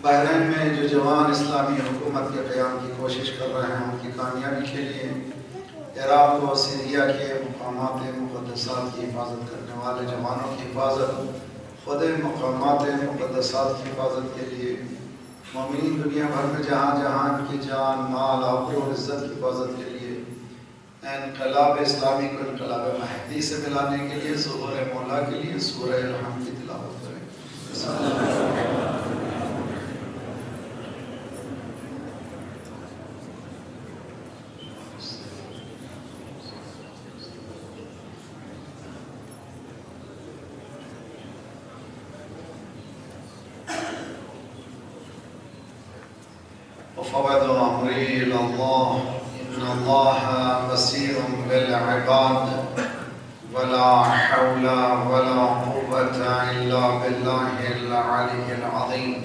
بحرین میں جو جوان اسلامی حکومت کے قیام کی کوشش کر رہے ہیں ان کی کامیابی کے لیے عراق و سیریا کے مقامات مقدسات کی حفاظت کرنے والے جوانوں کی حفاظت، خود مقامات مقدسات کی حفاظت کے لیے مومنین دنیا بھر میں جہاں جہاں ان کی جان، مال، آبرو اور عزت کی حفاظت کے لیے انقلاب اسلامی کو انقلاب مہدی سے ملانے کے لیے ظہور مولا کے لیے سورہ الحمد کی تلاوت کریں۔ وفوض أمري إلى الله إن الله بصير بالعباد ولا حول ولا قوة إلا بالله العلي العظيم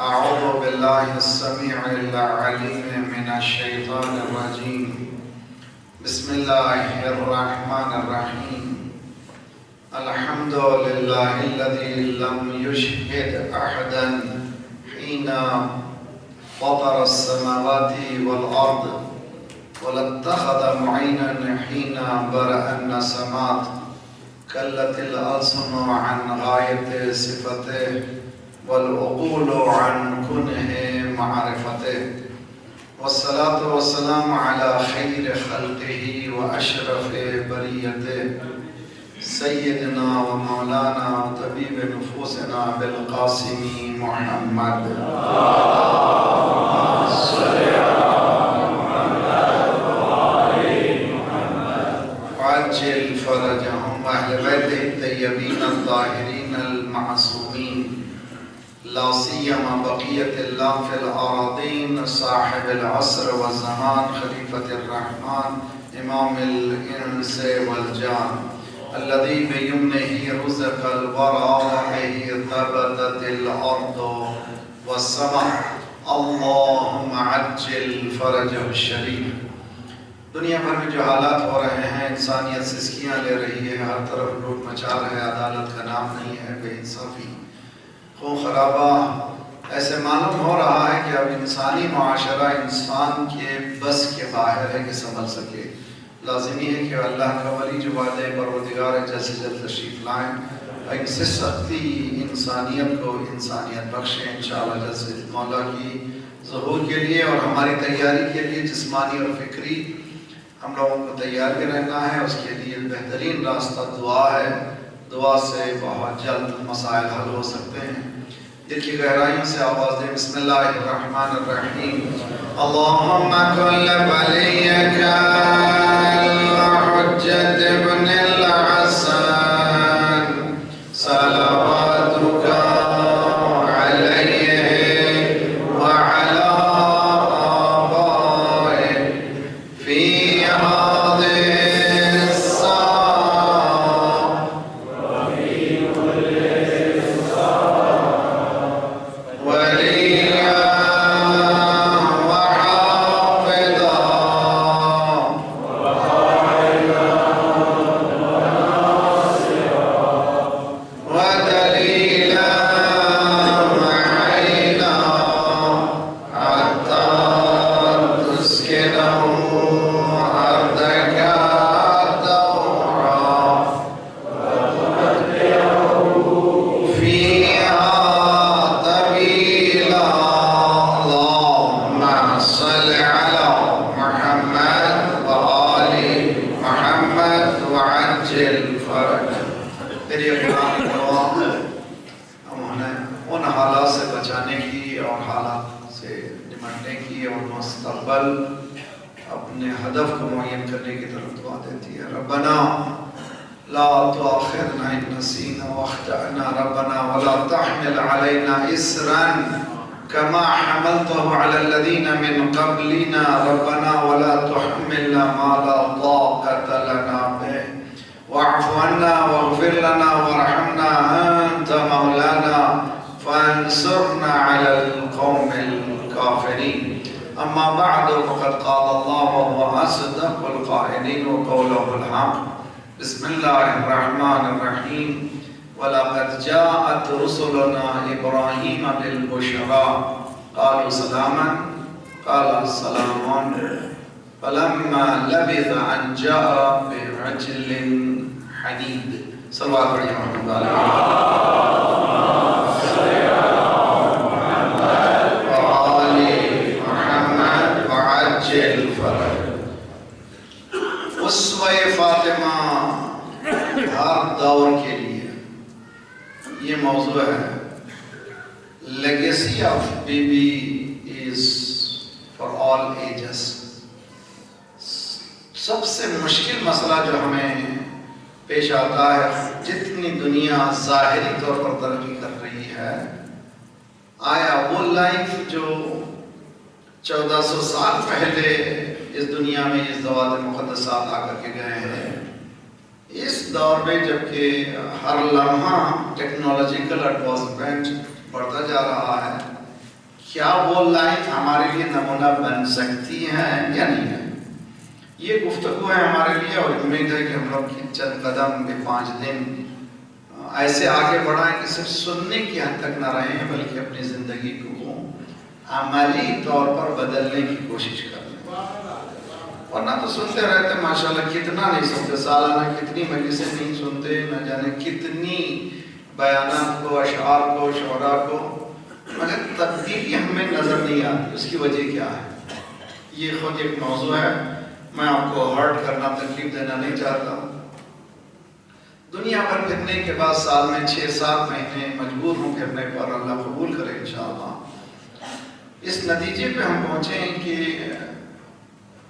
أعوذ بالله السميع العليم من الشيطان الرجيم بسم الله الرحمن الرحيم الحمد لله الذي لم يشهد أحدا حين فطر السماوات والأرض ولا اتخذ معينا حين برأ النسمات كلت الألسن عن غاية صفته والعقول عن كنه معرفته والصلاة والسلام على خير خلقه وأشرف بريته سيدنا ومولانا وطبيب نفوسنا بالقاسم محمد وعجل فرجهم أهل بيته الطيبين الطاهرين المعصومين لا سيما بقية الله في الأراضين صاحب العصر والزمان خليفة الرحمن إمام الإنس والجان الذي بيمنه رزق الورى وبه ثبتت الأرض والسماء اللهم عجل فرجه الشريف۔ دنیا بھر میں جو حالات ہو رہے ہیں، انسانیت سسکیاں لے رہی ہے، ہر طرف لوٹ مچا رہے، عدالت کا نام نہیں ہے، بے انصافی، خون خرابہ، ایسے معلوم ہو رہا ہے کہ اب انسانی معاشرہ انسان کے بس کے باہر ہے کہ سنبھل سکے۔ لازمی ہے کہ اللہ کا ولی جو وعدہ پروردگار ہے جیسے جلد تشریف لائیں، ان سے سختی انسانیت کو انسانیت بخشیں انشاءاللہ جیسے مولا کی ظہور کے لیے اور ہماری تیاری کے لیے جسمانی اور فکری ہم لوگوں کو تیار بھی رہنا ہے۔ اس کے لیے بہترین راستہ دعا ہے، دعا سے بہت جلد مسائل حل ہو سکتے ہیں۔ دل کی گہرائیوں سے آواز دیں بسم اللہ الرحمن الرحیم اللہم کل ولیک الحجت ابن الحسن صلواتک علیہ وعلی آبائہ فی اپنے ہدف کو معین کرنے کی طرف دعا دیتی ہے۔ ربنا لا تؤاخذنا ان نسینا واخطأنا ربنا ولا تحمل علينا اسرا كما حملته على الذين من قبلنا ربنا ولا تحملنا ما لا طاقة لنا به واعف عنا واغفر لنا وارحمنا انت مولانا وانصرنا على القوم الكافرين. أما بعد فقد قال الله وهو أصدق القائلين وقوله الحق. بسم الله الرحمن الرحيم. ولقد جاءت رسلنا إبراهيم بالبشرى قالوا سلاما قال سلام فلما لبث أن جاء بعجل حنيذ. صلوات الله عليه اسوہ فاطمہ ہر دور کے لیے یہ موضوع ہے. Legacy of B B is for all ages. سب سے مشکل مسئلہ جو ہمیں پیش آتا ہے، جتنی دنیا ظاہری طور پر ترقی کر رہی ہے، آیا وہ لائف جو 1400 سال پہلے اس دنیا میں اس ذوات مقدسات آ کر کے گئے ہیں، اس دور میں جبکہ ہر لمحہ ٹیکنالوجیکل ایڈوانسمنٹ بڑھتا جا رہا ہے، کیا وہ لائف ہمارے لیے نمونہ بن سکتی ہے یا نہیں ہے؟ یہ گفتگو ہے ہمارے لیے، اور امید ہے کہ ہم لوگ چند قدم بھی 5 دن ایسے آگے بڑھائیں کہ صرف سننے کی حد تک نہ رہیں بلکہ اپنی زندگی کو عملی طور پر بدلنے کی کوشش کریں. ورنہ تو سنتے رہتے ماشاءاللہ، کتنا نہیں سنتے، سالانہ کتنی مجلسیں نہیں سنتے، نہ جانے کتنی بیانات کو، اشعار کو، شعراء کو، مگر تبدیلی ہمیں نظر نہیں آتی. اس کی وجہ کیا ہے؟ یہ خود ایک موضوع ہے. میں آپ کو ہرٹ کرنا، تکلیف دینا نہیں چاہتا. دنیا بھر پھرنے کے بعد سال میں 6-7 مہینے مجبور ہوں پھرنے پر، اللہ قبول کرے انشاءاللہ. اس نتیجے پہ ہم پہنچے ہیں کہ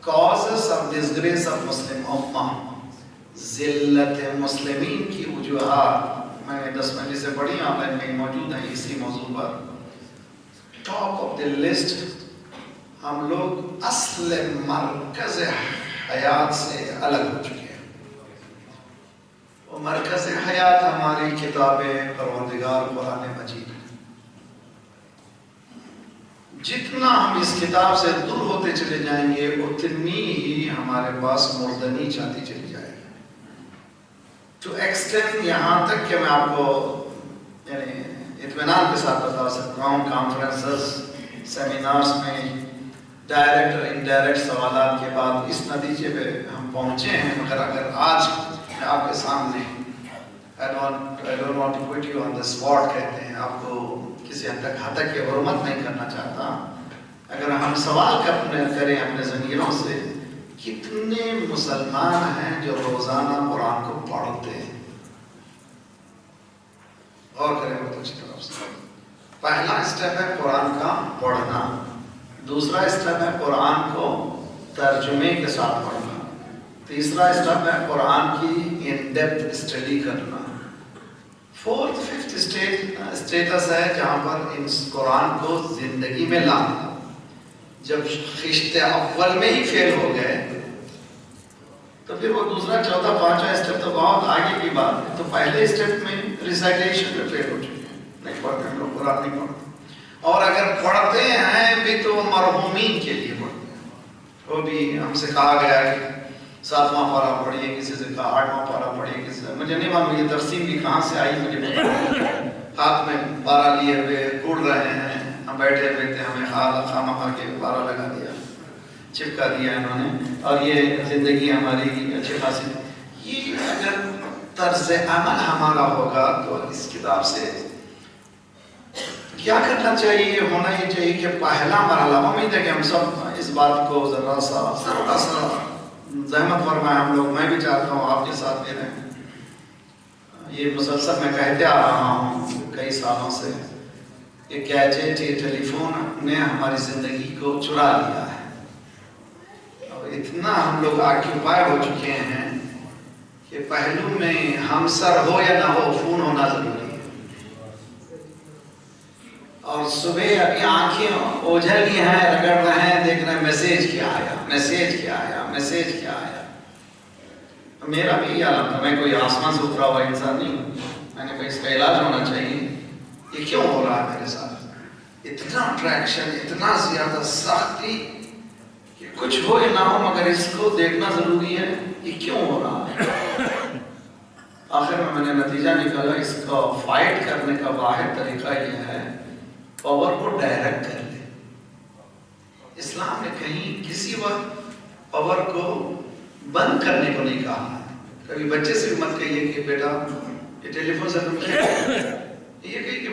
causes of disgrace of Muslim Ummah، ذلت مسلمین کی وجوہات میں نے 10 مجلس سے پڑھی، آن لائن میں موجود ہیں اسی موضوع پر. ٹاپ آف دی لسٹ ہم لوگ اصل مرکز حیات سے الگ ہو چکے ہیں. وہ مرکز حیات ہماری کتاب پروردگار قرآن مجید. جتنا ہم اس کتاب سے دور ہوتے چلے جائیں گے اتنی ہی ہمارے پاس مردنی چاہتی چلی جائے گی. ٹو ایکسٹینڈ، یہاں تک کہ میں آپ کو یعنی اطمینان کے ساتھ بتا سکتا ہوں، کانفرنسز، سیمینارز میں ڈائریکٹ اور انڈائریکٹ سوالات کے بعد اس نتیجے پہ ہم پہنچے ہیں. مگر اگر آج میں آپ کے سامنے I don't want to put you on the spot کہتے ہیں، آپ کو کسی حد تک کی حرمت نہیں کرنا چاہتا. اگر ہم سوال کریں اپنے ضمیروں سے، کتنے مسلمان ہیں جو روزانہ قرآن کو پڑھتے ہیں؟ غور کریں بہت اچھی طرف سے. پہلا اسٹیپ ہے قرآن کا پڑھنا، دوسرا اسٹیپ ہے قرآن کو ترجمے کے ساتھ پڑھنا، تیسرا اسٹیپ ہے قرآن کی ان ڈیپتھ اسٹڈی کرنا، 4th 5th اسٹیٹس ہے جہاں پر اس قرآن کو زندگی میں لانا. جب خشت اول میں ہی فیل ہو گئے تو پھر وہ دوسرا، چوتھا، 5واں اسٹیپ تو بہت آگے کی بات ہے. تو پہلے اسٹیپ میں ریسائٹیشن میں فیل ہو چکے ہیں، نہیں پڑھتے ہم لوگ قرآن، نہیں پڑھتے. اور اگر پڑھتے ہیں بھی تو مرحومین کے لیے پڑھتے ہیں. وہ بھی ہم سے کہا گیا کہ 7واں پارہ پڑھیے، کسی سے کہا 8واں پارہ پڑھیے، کسی سے مجھے نہیں معلوم یہ تقسیم بھی کہاں سے آئی، مجھے پتہ نہیں. ہاتھ میں پارہ لیے ہوئے کوڑ رہے ہیں، ہم بیٹھے ہوئے تھے، ہمیں خامخواہ کے پارہ لگا دیا، چپکا دیا انہوں نے، اور یہ زندگی ہماری اچھی خاصی. یہ اگر طرز عمل ہمارا ہوگا تو اس کتاب سے کیا کرنا چاہیے؟ ہونا یہ چاہیے کہ پہلا مرحلہ، امید ہے کہ ہم سب اس بات کو ذرا سا زحمت فرمائے ہم لوگ. میں بھی چاہتا ہوں آپ کے ساتھ بھی رہیں. یہ مسلسل میں کہتے آ رہا ہوں کئی سالوں سے، یہ گیجٹ، یہ ٹیلی فون نے ہماری زندگی کو چرا لیا ہے، اور اتنا ہم لوگ آکیوپائی ہو چکے ہیں کہ پہلو میں ہم سر ہو یا نہ ہو فون ہونا ضروری ہے. اور صبح ابھی آنکھیں اوجھلی ہیں، رگڑ رہے ہیں، دیکھ رہے ہیں میسیج کیا آیا، میسیج کیا آیا، میسیج کیا آیا. میرا بھی یہ حالت تھا، میں کوئی آسمان سے اترا ہوا انسان نہیں ہوں. میں نے کہا اس کا علاج ہونا چاہیے. یہ کیوں ہو رہا ہے میرے ساتھ؟ اتنا اٹریکشن، اتنا زیادہ سختی کہ کچھ ہو یا نہ ہو مگر اس کو دیکھنا ضروری ہے، یہ کیوں ہو رہا ہے؟ آخر میں نے نتیجہ نکالا اس کا فائٹ کرنے کا واحد طریقہ یہ ہے پاور کو ڈائریکٹ کر لے۔ اسلام نے کہیں کسی وقت پاور کو بند کرنے کو نہیں کہا ہے۔ کبھی بچے سے بھی مت کہیے کہ بیٹا یہ ٹیلی فون سے تم کیا، یہ کہیے کہ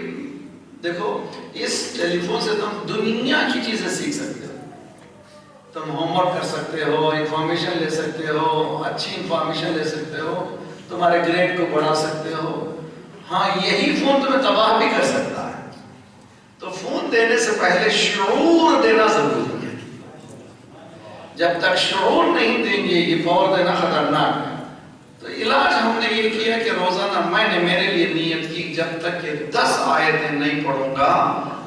دیکھو اس ٹیلی فون سے تم دنیا کی چیزیں سیکھ سکتے ہو، تم ہوم ورک کر سکتے ہو، انفارمیشن لے سکتے ہو، اچھی انفارمیشن لے سکتے ہو، تمہارے گریڈ کو بڑھا سکتے ہو۔ ہاں یہی فون تمہیں تباہ بھی کر سکتا ہے۔ تو فون دینے سے پہلے شعور دینا ضروری ہے۔ جب تک شعور نہیں دیں گے یہ پاور دینا خطرناک ہے۔ تو علاج ہم نے یہ کیا کہ روزانہ میں نے میرے لیے نیت کی جب تک کہ 10 آیتیں نہیں پڑھوں گا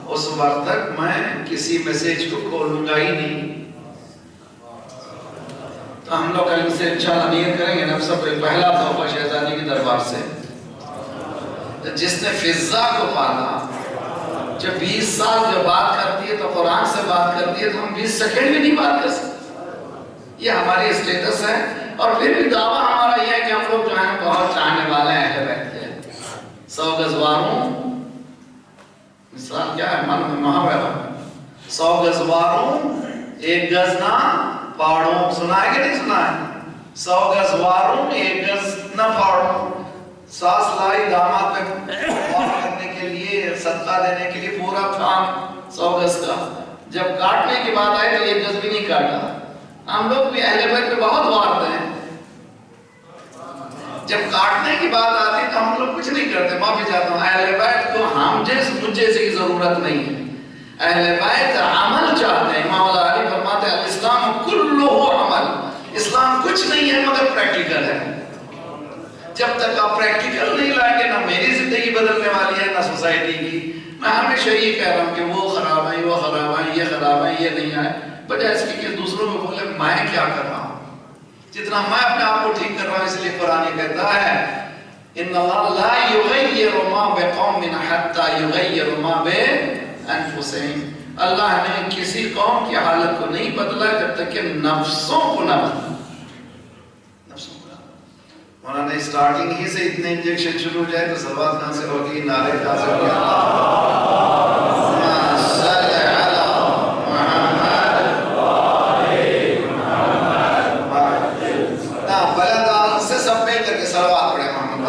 اس وقت تک میں کسی میسیج کو کھولوں گا ہی نہیں۔ تو ہم لوگ کل سے انشاءاللہ نیت کریں گے نا سب پہلا تحفہ شہزادی کے دربار سے، جس نے فضا کو پالا، جو 20 سال جو بات کرتی ہے تو قرآن سے بات کرتی ہے تو ہم 20 سیکنڈ بھی نہیں بات کر سکتے۔ یہ ہماری اسٹیٹس ہے۔ اور پھر بھی دعویٰ ہمارا یہ ہے کہ ہم لوگ جو ہیں بہت چاہنے والے ہیں اہل بیت کے۔ 100 گز واروں، مثال کیا ہے محاورہ، 100 گز واروں 1 گز نہ پاڑوں، سنا ہے کہ نہیں سنا ہے؟ 100 گز واروں 1 گز نہ پاڑوں۔ ساس لائی داماد پہ وار کرنے کے لیے، صدقہ دینے کے لیے پورا کام 100 گز کا، جب کاٹنے کی بات آئی تو 1 گز بھی نہیں کاٹا۔ ہم لوگ بھی اہل بیت پہ بہت وارتے ہیں، جب کاٹنے کی بات آتی تو ہم لوگ کچھ نہیں کرتے، معافی چاہتا ہوں۔ اہل بیت کو ہم مجھ جیسے کی ضرورت نہیں ہے۔ اہل بیت عمل چاہتے ہیں۔ امام علی فرماتے ہیں الاسلام کلہ عمل، اسلام کچھ نہیں ہے مگر پریکٹیکل ہے۔ جب تک آپ پریکٹیکل نہیں لائیں گے نہ میری زندگی بدلنے والی ہے نہ سوسائٹی کی۔ میں ہمیشہ یہ کہہ رہا ہوں کہ وہ خراب ہیں، وہ خراب ہیں، یہ خراب ہیں، یہ نہیں ہے، بجائے اس کی کہ دوسروں کو بولے میں کیا کر رہا ہوں۔ جتنا میں اپنے آپ کو ٹھیک کر رہا ہوں، اس لیے قرآن یہ کہتا ہے ان اللہ لا یغیر ما بقوم حتی یغیر ما بانفسہم۔ اللہ نے کسی قوم کی حالت کو نہیں بدلا جب تک کہ نفسوں کو نہ بدلا۔ مولانا اسٹارٹنگ ہی سے اتنے انجیکشن شروع ہو جائے تو صلوات کہاں سے ہوگی، نعرے کہاں سے ہوگی؟ بلد سے سب مل کر کے صلوات پڑھے محمد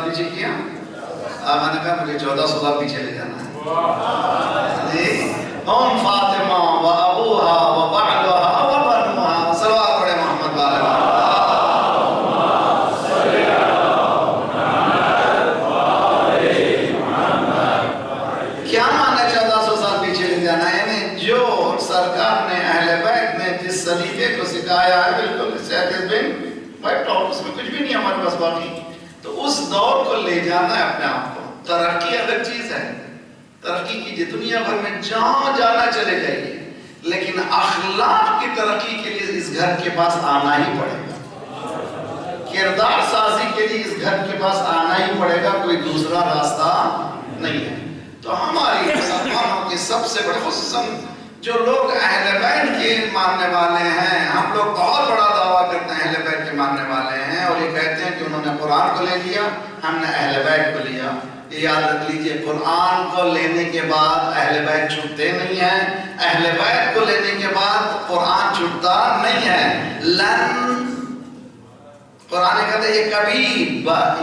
پیچھے کیا؟ آقا نے کہا مجھے 1400 سال پیچھے لے جانا ہے جی۔ ام فاطمہ و ابوہا و بعلوہا و بنوہا، صلوات پڑھے محمد والا۔ کیا معنی 1400 سال پیچھے لے جانا ہے؟ یعنی جو سرکار نے اہل بیت نے جس سلیقے کو سکھایا ہے بالکل اس سے اس میں کچھ بھی نہیں ہمارے پاس باقی، تو اس دور کو لے جانا ہے اپنے آپ کو۔ ترقی الگ چیز ہے، ترقی کیجئے دنیا بھر میں جہاں جانا چلے جائیے، لیکن اخلاق کی ترقی کے لیے اس گھر کے پاس آنا ہی پڑے گا، کردار سازی کے لیے اس گھر کے پاس آنا ہی پڑے گا، کوئی دوسرا راستہ نہیں ہے۔ تو ہماری مسلمانوں کی سب سے بڑے، خصوصاً جو لوگ اہل بیت کے ماننے والے ہیں، ہم لوگ بہت بڑا دعویٰ کرتے ہیں اہل بیت کے ماننے والے ہیں، اور یہ کہتے ہیں کہ انہوں نے قرآن کو لے لیا، ہم نے اہل بیت کو لیا۔ یہ یاد رکھ لیجئے قرآن کو لینے کے بعد اہل بیت چھوٹتے نہیں ہیں، اہل بیت کو لینے کے بعد قرآن چھوٹتا نہیں ہے۔ قرآن کہتے ہیں یہ کبھی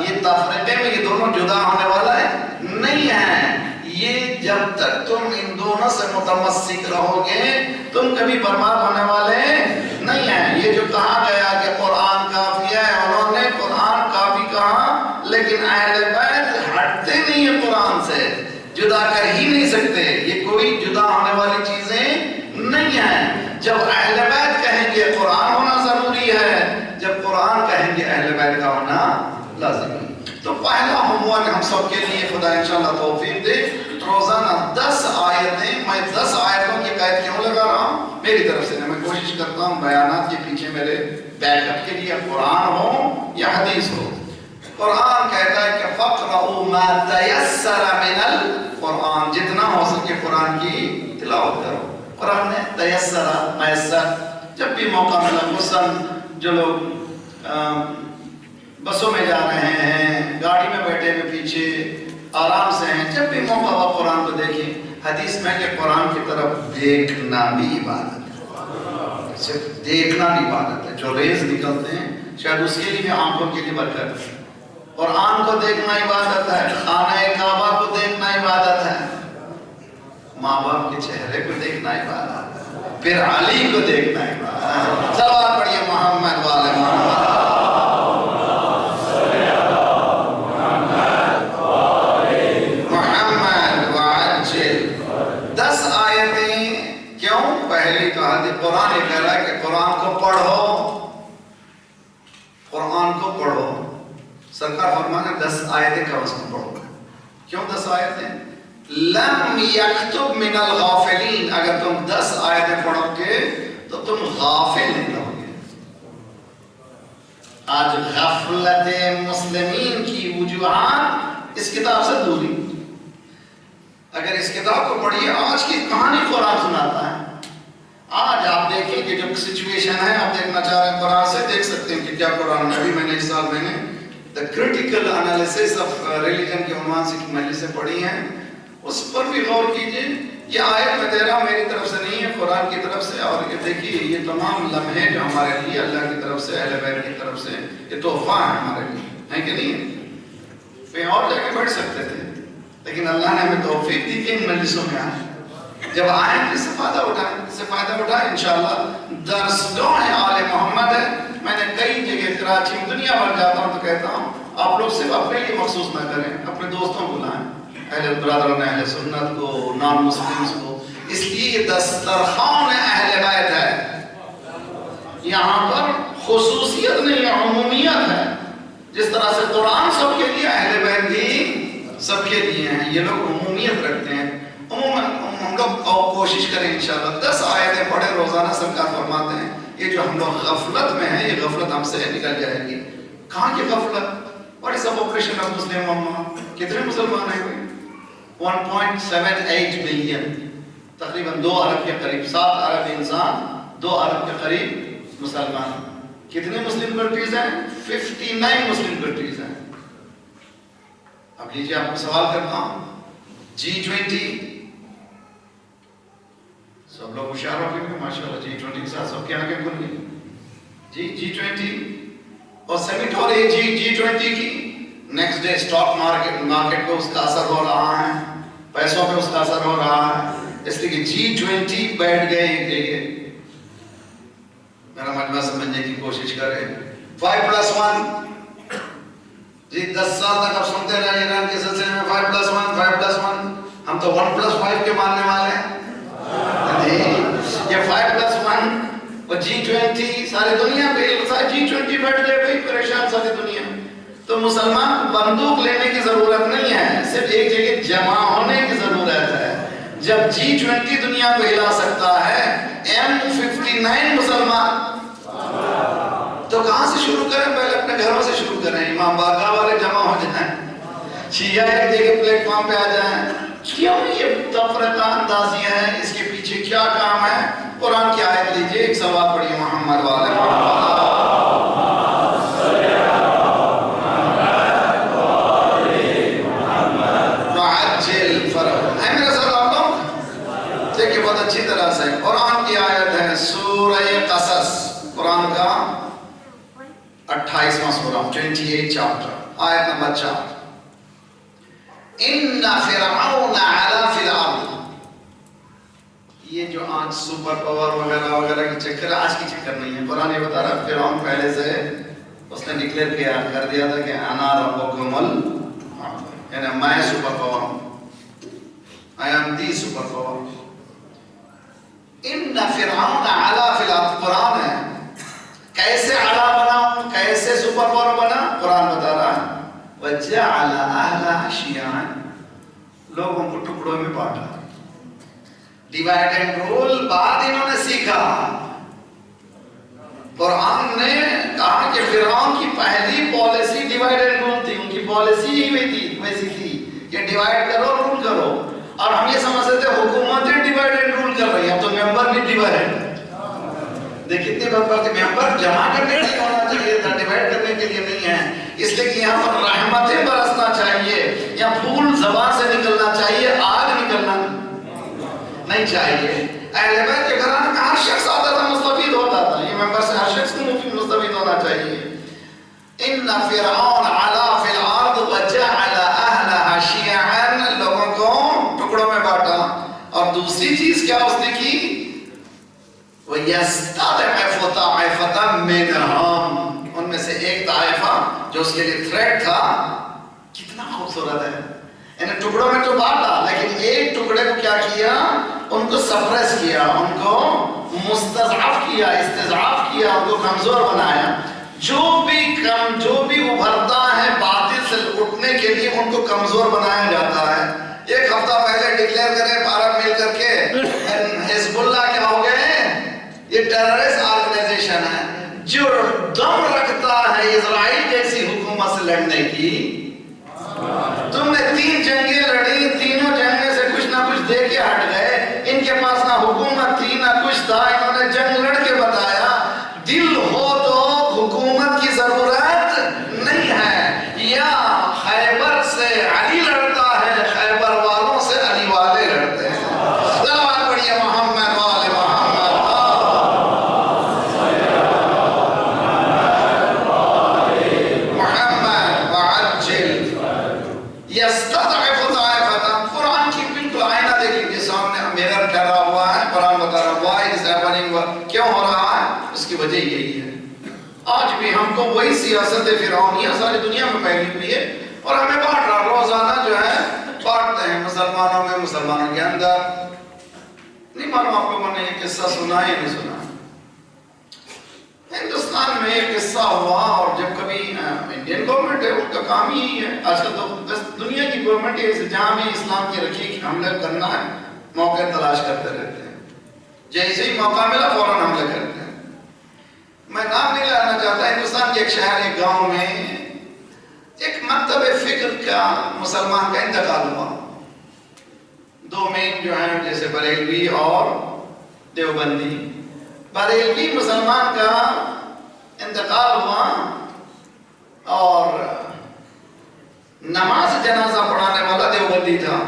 یہ تفریقے میں یہ دونوں جدا ہونے والا ہے نہیں ہے، یہ جب تک تم ان دونوں سے متمسک رہو گے تم کبھی برباد ہونے والے نہیں ہیں۔ یہ جو کہا گیا کہ قرآن کافی ہے، انہوں نے قرآن کافی کہا، لیکن اہل بیت ہٹتے نہیں ہیں قرآن سے، جدا کر ہی نہیں سکتے، یہ کوئی جدا ہونے والی چیزیں نہیں ہیں۔ جب اہل بیت کہیں گے قرآن ہونا ضروری ہے، جب قرآن کہیں گے اہل بیت کا ہونا لازمی ہے۔ تو پہلا نے ہم سب کے لیے خدا انشاءاللہ توفیق دے روزانہ 10 آیتیں، میں 10 آیتوں کی قید کیوں لگا رہا ہوں میری طرف سے، میں کوشش کرتا ہوں بیانات کے پیچھے میرے بیک اپ کے لیے قرآن ہو یا حدیث ہو۔ قرآن کہتا ہے کہ فَقْرَؤُوا مَا تَيَسَّرَ مِنَ الْقُرْآنِ، جتنا ہو سکے قرآن کی تلاوت کرو۔ قرآن نے تیسر میسر، جب بھی موقع ملا، خصوصاً جو لوگ بسوں میں جا رہے ہیں، گاڑی میں بیٹھے ہوئے پیچھے آرام سے ہیں، جب بھی موقع ہو قرآن کو دیکھیں۔ حدیث میں کہ قرآن کی طرف دیکھنا بھی عبادت ہے، صرف دیکھنا بھی عبادت ہے۔ جو ریز نکلتے ہیں شاید اس کے لیے آنکھوں کے لیے برکت ہے۔ قرآن کو دیکھنا عبادت ہے، خانہ کعبہ کو دیکھنا عبادت ہے، ماں باپ کے چہرے کو دیکھنا عبادت ہے، پھر علی کو دیکھنا عبادت ہے۔ صلوات پڑھیے محمد والے محمد۔ قرآن یہ کہہ رہا ہے کہ قرآن کو پڑھو، قرآن کو پڑھو۔ سرکار فرمانا 10 آیتیں کم از کم پڑھو۔ کیوں 10 آیتیں؟ لم یکتب من الغافلین، اگر تم 10 آیتیں پڑھو گے تو تم غافل نہیں رہو گے۔ آج غفلت مسلمین کی وجوہات اس کتاب سے دوری۔ اگر اس کتاب کو پڑھیے، آج کی کہانی قرآن سناتا ہے۔ آج آپ دیکھیں کہ جو سچویشن ہے، آپ دیکھنا چاہ رہے ہیں قرآن سے، دیکھ سکتے ہیں کہ کیا قرآن میں بھی میں نے اس سال میں نے The Critical Analysis of Religion کے عنوان سے مجلسیں پڑھی ہیں، اس پر بھی غور کیجئے۔ یہ آیت میں دے رہا ہوں میری طرف سے نہیں ہے، قرآن کی طرف سے، اور یہ دیکھیے یہ تمام لمحے جو ہمارے لیے اللہ کی طرف سے، اہل بیت کی طرف سے یہ تحفہ ہے ہمارے لیے، ہے کہ نہیں؟ کہیں اور جا کے بیٹھ سکتے تھے، لیکن اللہ نے ہمیں توفیق دی کہ ان مجلسوں میں آئیں۔ جب آئیں تو اس سے فائدہ اٹھائیں، اس سے فائدہ اٹھائیں انشاءاللہ۔ درسگاہ آل محمد ہے، میں نے کئی جگہ کراچی میں دنیا بھر جاتا ہوں تو کہتا ہوں آپ لوگ صرف اپنے لیے مخصوص نہ کریں، اپنے دوستوں کو لائیں، اہل برادران اہل سنت کو، نان مسلمز کو، اس لیے یہ دسترخوان اہل بیت ہے۔ یہاں پر خصوصیت نہیں ہے، عمومیت ہے۔ جس طرح سے قرآن سب کے لیے، اہل بیت بھی سب کے لیے ہیں، یہ لوگ عمومیت رکھتے ہیں۔ عموماً ہم لوگ کوشش کریں انشاءاللہ 10 آیتیں پڑھیں روزانہ۔ سرکار فرماتے ہیں یہ جو ہم لوگ غفلت میں ہیں، یہ غفلت ہم سے نکل جائے گی۔ کہاں کی غفلت؟ What is the population of Muslim امہ؟ کتنے مسلمان ہیں ہوئے؟ 1.78 ملین، تقریباً 2 ارب کے قریب، 7 ارب انسان، 2 ارب کے قریب مسلمان۔ کتنے مسلم کنٹریز ہیں؟ 59 مسلم کنٹریز ہیں۔ اب لیجیے آپ کو سوال کرتا ہوں، G20 سب لوگ ہوشیار ہو گئے ماشاءاللہ، G20 کے ساتھ سب کی آنکھیں کھل گئی۔ G20 اور سمٹ ہو رہی ہے G20 کی، نیکسٹ ڈے اسٹاک مارکیٹ پہ اس کا اثر ہو رہا ہے، پیسوں پہ اس کا اثر ہو رہا ہے، اس لیے کہ G20 بیٹھ گئے ایک جگہ۔ میرا مجمع سمجھنے کی کوشش کرے۔ 5+1 جی 10 سال تک آپ سنتے رہے ایران کے سلسلے میں 5+1 5+1، ہم تو 1+5 کے ماننے والے ہیں۔ یہ 5+1 اور G20 ساری دنیا پہ G20 بیٹھ گئے بھائی، پریشان ساری دنیا۔ تو مسلمان کو بندوق لینے کی ضرورت نہیں ہے، صرف ایک جگہ جمع ہونے کی ضرورت ہے۔ جب G20 دنیا کو ہلا سکتا ہے، M59 مسلمان، تو کہاں سے شروع کریں؟ پہلے اپنے گھروں سے شروع کریں، امام باقا والے جمع ہو جائیں، شیعہ ایک جگہ پلیٹ فارم پہ آ جائیں۔ کیوں یہ تفرقہ اندازی ہے؟ اس کے پیچھے کیا کام ہے؟ قرآن کی آیت لیجئے، ایک سوال پڑھیے محمد والے محمد۔ وعجل فرح، اے میرے ساتھ آپ لوگ دیکھیں بہت اچھی طرح سے، قرآن کی آیت ہے سورہ قصص، قرآن کا 28واں سورہ، 28 چیپٹر، آیت نمبر 4۔ ان فرعون علا فی الارض، یہ جو آج سپر پاور وغیرہ وغیرہ کی چکر، آج کی چکر نہیں ہے۔ قرآن یہ بتا رہا ہے فرعون پہلے سے اس نے ڈکلیئر کر دیا تھا کہ انا ربکم یعنی میں سپر پاور ہوں، I am the super power. ان فرعون علا فی الارض، قرآن ہے، کیسے علا بنا، کیسے سپر پاور بنا؟ قرآن بتا رہا ہے وَجَعَلَ أَهْلَهَا لوگوں کو ٹکڑوں میں بانٹا. ڈیوائڈ اینڈ رول بعد انہوں نے سیکھا. قرآن نے کہا کہ فرعون کی پہلی پالیسی ڈیوائڈ اینڈ رول تھی. ان کی پالیسی ہی ویسی تھی کہ ڈیوائڈ کرو رول کرو. اور ہم یہ سمجھتے تھے حکومتیں ڈیوائڈ اینڈ رول کر رہی ہیں, اب تو ممبر بھی ڈیوائڈ. دیکھ کتنے بات ممبر جمع کرنے کے لیے ہونا چاہیے تھا, ڈیوائڈ کرنے کے لیے نہیں ہے. اس لیے کہ یہاں پر رحمتیں برسنا چاہیے, یا پھول زبان سے نکلنا چاہیے, آگ نکلنا نہیں چاہیے. اہل بیت کے گھرانے میں ہر شخص آتا تھا, مستفید ہوتا تھا. یہ ممبر سے ہر شخص کو مستفید ہونا چاہیے. ان فرعون علا فی الارض وجعل اہلها شیعا, لوگوں کو ٹکڑوں میں بانٹا. اور دوسری چیز کیا اس نے کی, وَيَسْتَضْعِفُ طَائِفَةً مِّنْهُمْ, ان میں سے ایک طائفہ جو اس کے لیے تھریٹ تھا. کتنا خوبصورت ہے, انہیں ٹکڑوں میں تو بانٹا, لیکن ایک ٹکڑے کو کیا کیا, ان کو سپریس کیا, ان کو مستضعف کیا, استضعاف کیا, ان کو کمزور بنایا. جو بھی ابھرتا ہے باطل سے اٹھنے کے لیے ان کو کمزور بنایا جاتا ہے. ایک ہفتہ پہلے ڈکلیئر کریں پارا مل کر کے حزب اللہ کیا ہو گئے, یہ ٹیررسٹ آرگنائزیشن ہے. جو دم رکھتا ہے اسرائیل جیسی حکومت سے لڑنے کی. تم نے 3 جنگیں لڑی, تینوں جنگیں سے کچھ نہ کچھ دے کے ہٹ گئے. ان کے پاس نہ حکومت تھی نہ کچھ تھا, انہوں نے جنگ لڑ کے بتایا دل ہو تو حکومت کی ضرورت نہیں ہے. یا خیبر سے علی لڑتا ہے, خیبر والوں سے علی والے لڑتے ہیں. صلوات پڑھیے محمد والے محمد. محمد وعجل یستضعف طائفة. قرآن کی بالکل آئینہ دیکھ لیجیے, سامنے میرر ٹھہرا ہوا ہے, قرآن بتا رہا why is happening, کیوں ہو رہا ہے. اس کی وجہ یہی ہے, آج بھی ہم کو وہی سیاست فرعونیہ ساری دنیا میں پھیلی ہوئی ہے, اور ہمیں بانٹ رہا. روزانہ جو ہے بانٹتے ہیں, مسلمانوں میں, مسلمانوں کے اندر. نہیں معلوم آپ لوگوں نے یہ قصہ سنا یا نہیں سنا. ہندوستان میں ایک قصہ ہوا, اور جب کبھی انڈین گورنمنٹ ہے ان کا کام ہی ہے, آج کل تو بس دنیا کی گورنمنٹ ہے جہاں بھی اسلام کی رکھی کہ حملہ کرنا ہے, موقع تلاش کرتے رہتے ہیں. جیسے ہی موقع ملا فوراً حملہ کرتے ہیں. میں نام نہیں لانا چاہتا, ہندوستان کے ایک شہر, ایک گاؤں میں ایک مکتب فکر کا مسلمان کا انتقال ہوا. 2 مین جو ہیں جیسے بریلوی اور دیوبندی. بریلوی مسلمان کا انتقال ہوا, اور نماز جنازہ پڑھانے والا دیوبندی تھا.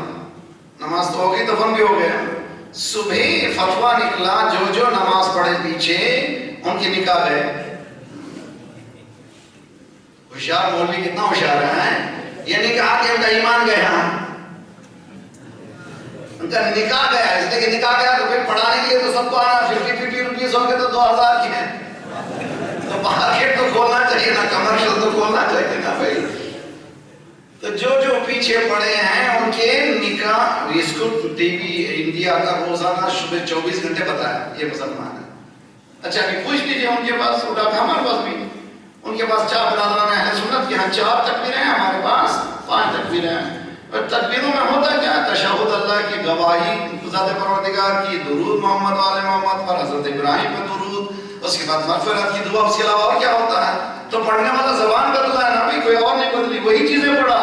نماز تو ہوگی, دفن بھی ہو گیا. صبح فتویٰ نکلا, جو نماز پڑھے پیچھے ان کی نکاح گئے. ہوشیار مولوی کتنا ہوشیار ہے, یہ نہیں کہا کہ ان کا ایمان گیا, ان کا نکاح گیا. اس لیے کہ نکاح گیا تو پھر پڑھانے کے لیے تو سب کو آنا, 50 روپیز ہو گئے تو 2000 کی ہے, تو مارکیٹ تو کھولنا چاہیے نا, کمرشل تو کھولنا چاہیے نا بھائی. تو جو پیچھے پڑے ہیں ان کے نکاح, اس کو ٹی وی انڈیا کا روزانہ صبح 24 گھنٹے بتایا یہ مسلمان ہے. اچھا ابھی پوچھ لیجیے ان کے پاس, اٹھا تھا ہمارے پاس بھی, ان کے پاس 4 برادران اہل سنت کے, ہاں 4 تکبیریں ہیں, ہمارے پاس 5 تکبیریں ہیں. اور تکبیروں میں ہوتا کیا, تشہد اللہ کی گواہی ذات پروردگار کی, درود محمد والے محمد پر, حضرت ابراہیم پر درود, اس کے بعد مغفرت کی دعا. اس کے علاوہ اور کیا ہوتا ہے؟ تو پڑھنے والا زبان بدلا ہے نا بھائی, کوئی اور نہیں بدلی, وہی چیزیں پڑھا,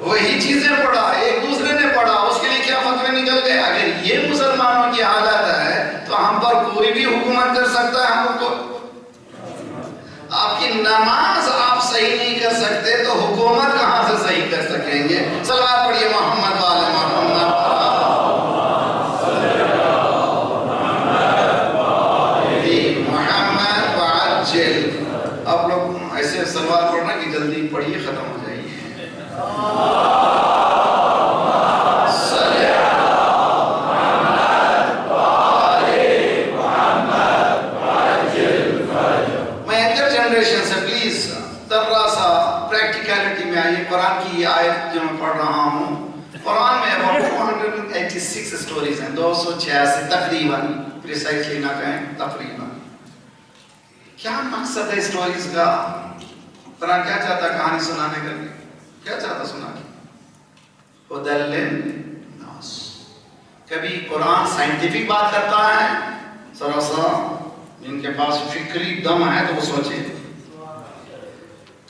وہی چیزیں پڑھا, ایک دوسرے نے پڑھا. اس کے لیے کیا فتوے نکل گئے. اگر یہ مسلمانوں کی حالت ہے تو ہم پر کوئی بھی حکومت کر سکتا ہے. ہم کو آپ کی نماز آپ صحیح نہیں کر سکتے تو حکومت کہاں سے صحیح کر سکیں گے. صلوات پڑھیے محمد والے محمد. محمد وعجل. آپ لوگ ایسے صلوات پڑھنا کہ جلدی پڑھیے, ختم ہو جائیے. قرآن کی یہ آیت جو میں پڑھ رہا ہوں, قرآن میں about 286 سٹوریز ہیں, 286 تقریباً, پریسائزلی نہ کہیں تقریباً. کیا مقصد ہے سٹوریز کا؟ قرآن کیا چاہتا کہانی سنانے کا, کیا چاہتا سنانے؟ ہدی للناس۔ کبھی قرآن سائنٹیفک بات کرتا ہے، ذرا سا جن کے پاس فکری دم ہے تو وہ سوچے،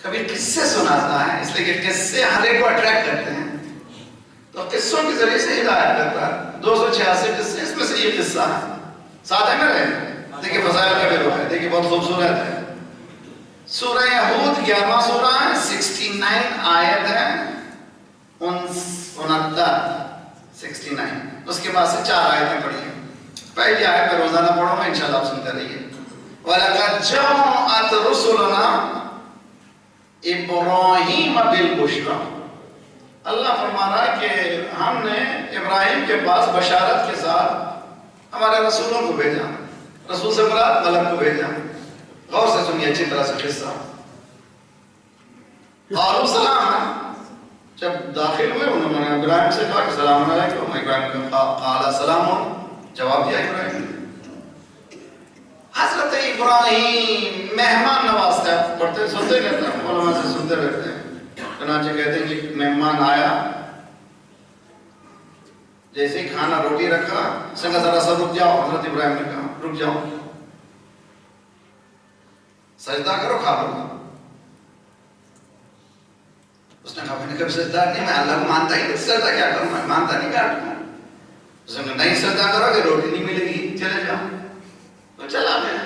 کبھی قصے سناتا ہے، اس لیے کہ قصے ہر ایک کو اٹریکٹ کرتے ہیں، تو قصوں کے ذریعے سے ہدایت کرتا ہے۔ 286 قصے، اس میں سے یہ قصہ ہے، ساتھ ہے میرے، دیکھیں فضائل کا بھی ہے، دیکھیں بہت خوبصورت ہے۔ سورہ ہود 11واں سورہ ہے، 69 آیت ہے، 69، اس کے بعد سے 4 آیتیں پڑھی ہیں۔ پہلی آیت میں روزانہ پڑھوں گا، انشاءاللہ آپ سنتے رہیے۔ وَلَقَدْ جَاءَتْ رُسُلُنَا ابراہیم بالبشریٰ، اللہ فرما رہا ہے کہ ہم نے ابراہیم کے پاس بشارت کے ساتھ ہمارے رسولوں کو بھیجا، رسول سے مراد ملک کو بھیجا۔ غور سے سنیے اچھی طرح سے قصہ۔ قالوا سلام، جب داخل ہوئے انہوں نے ابراہیم سے کہا کہ سلام علیکم، ابراہیم نے قال سلام، جواب دیا ابراہیم نے۔ حضرت ابراہیم مہمان نوازتے ہیں، پڑھتے سنتے رہتے ہیں، علماء سے سنتے رہتے ہیں، چنانچہ کہتے ہیں کہ مہمان آیا، جیسے ہی کھانا روٹی رکھا، سنگا ذرا سا رک جاؤ، حضرت ابراہیم نے کہا رک جاؤ، سجدہ کرو کھا لو۔ اس نے کہا میں نے کبھی سجدہ نہیں، میں اللہ کو مانتا ہی نہیں، سجدہ کیا کروں، میں مانتا نہیں کیا۔ اس نے کہا نہیں سجدہ کرو کہ روٹی نہیں ملے گی، چلے جاؤ۔ تو چلا گیا،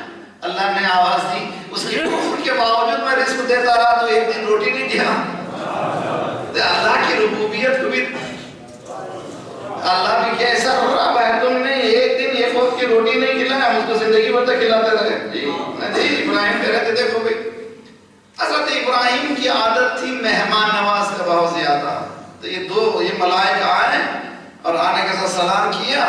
اللہ نے آواز دی، اس کی کفر کے باوجود میں رزق دیتا رہا تو ایک دن روٹی نہیں دیا۔ اللہ کی ربوبیت کو بھی اللہ بھی کیسا رب ہے، تم نے ایک دن ایک وقت کی روٹی نہیں کھلایا، ہم اس کو زندگی بھر تک کھلاتے رہے۔ جی ابراہیم کہہ رہے تھے دیکھو بھائی، حضرت ابراہیم کی عادت تھی مہمان نواز کا بہت زیادہ، تو یہ ملائکہ آئے اور آنے کے ساتھ سلام کیا،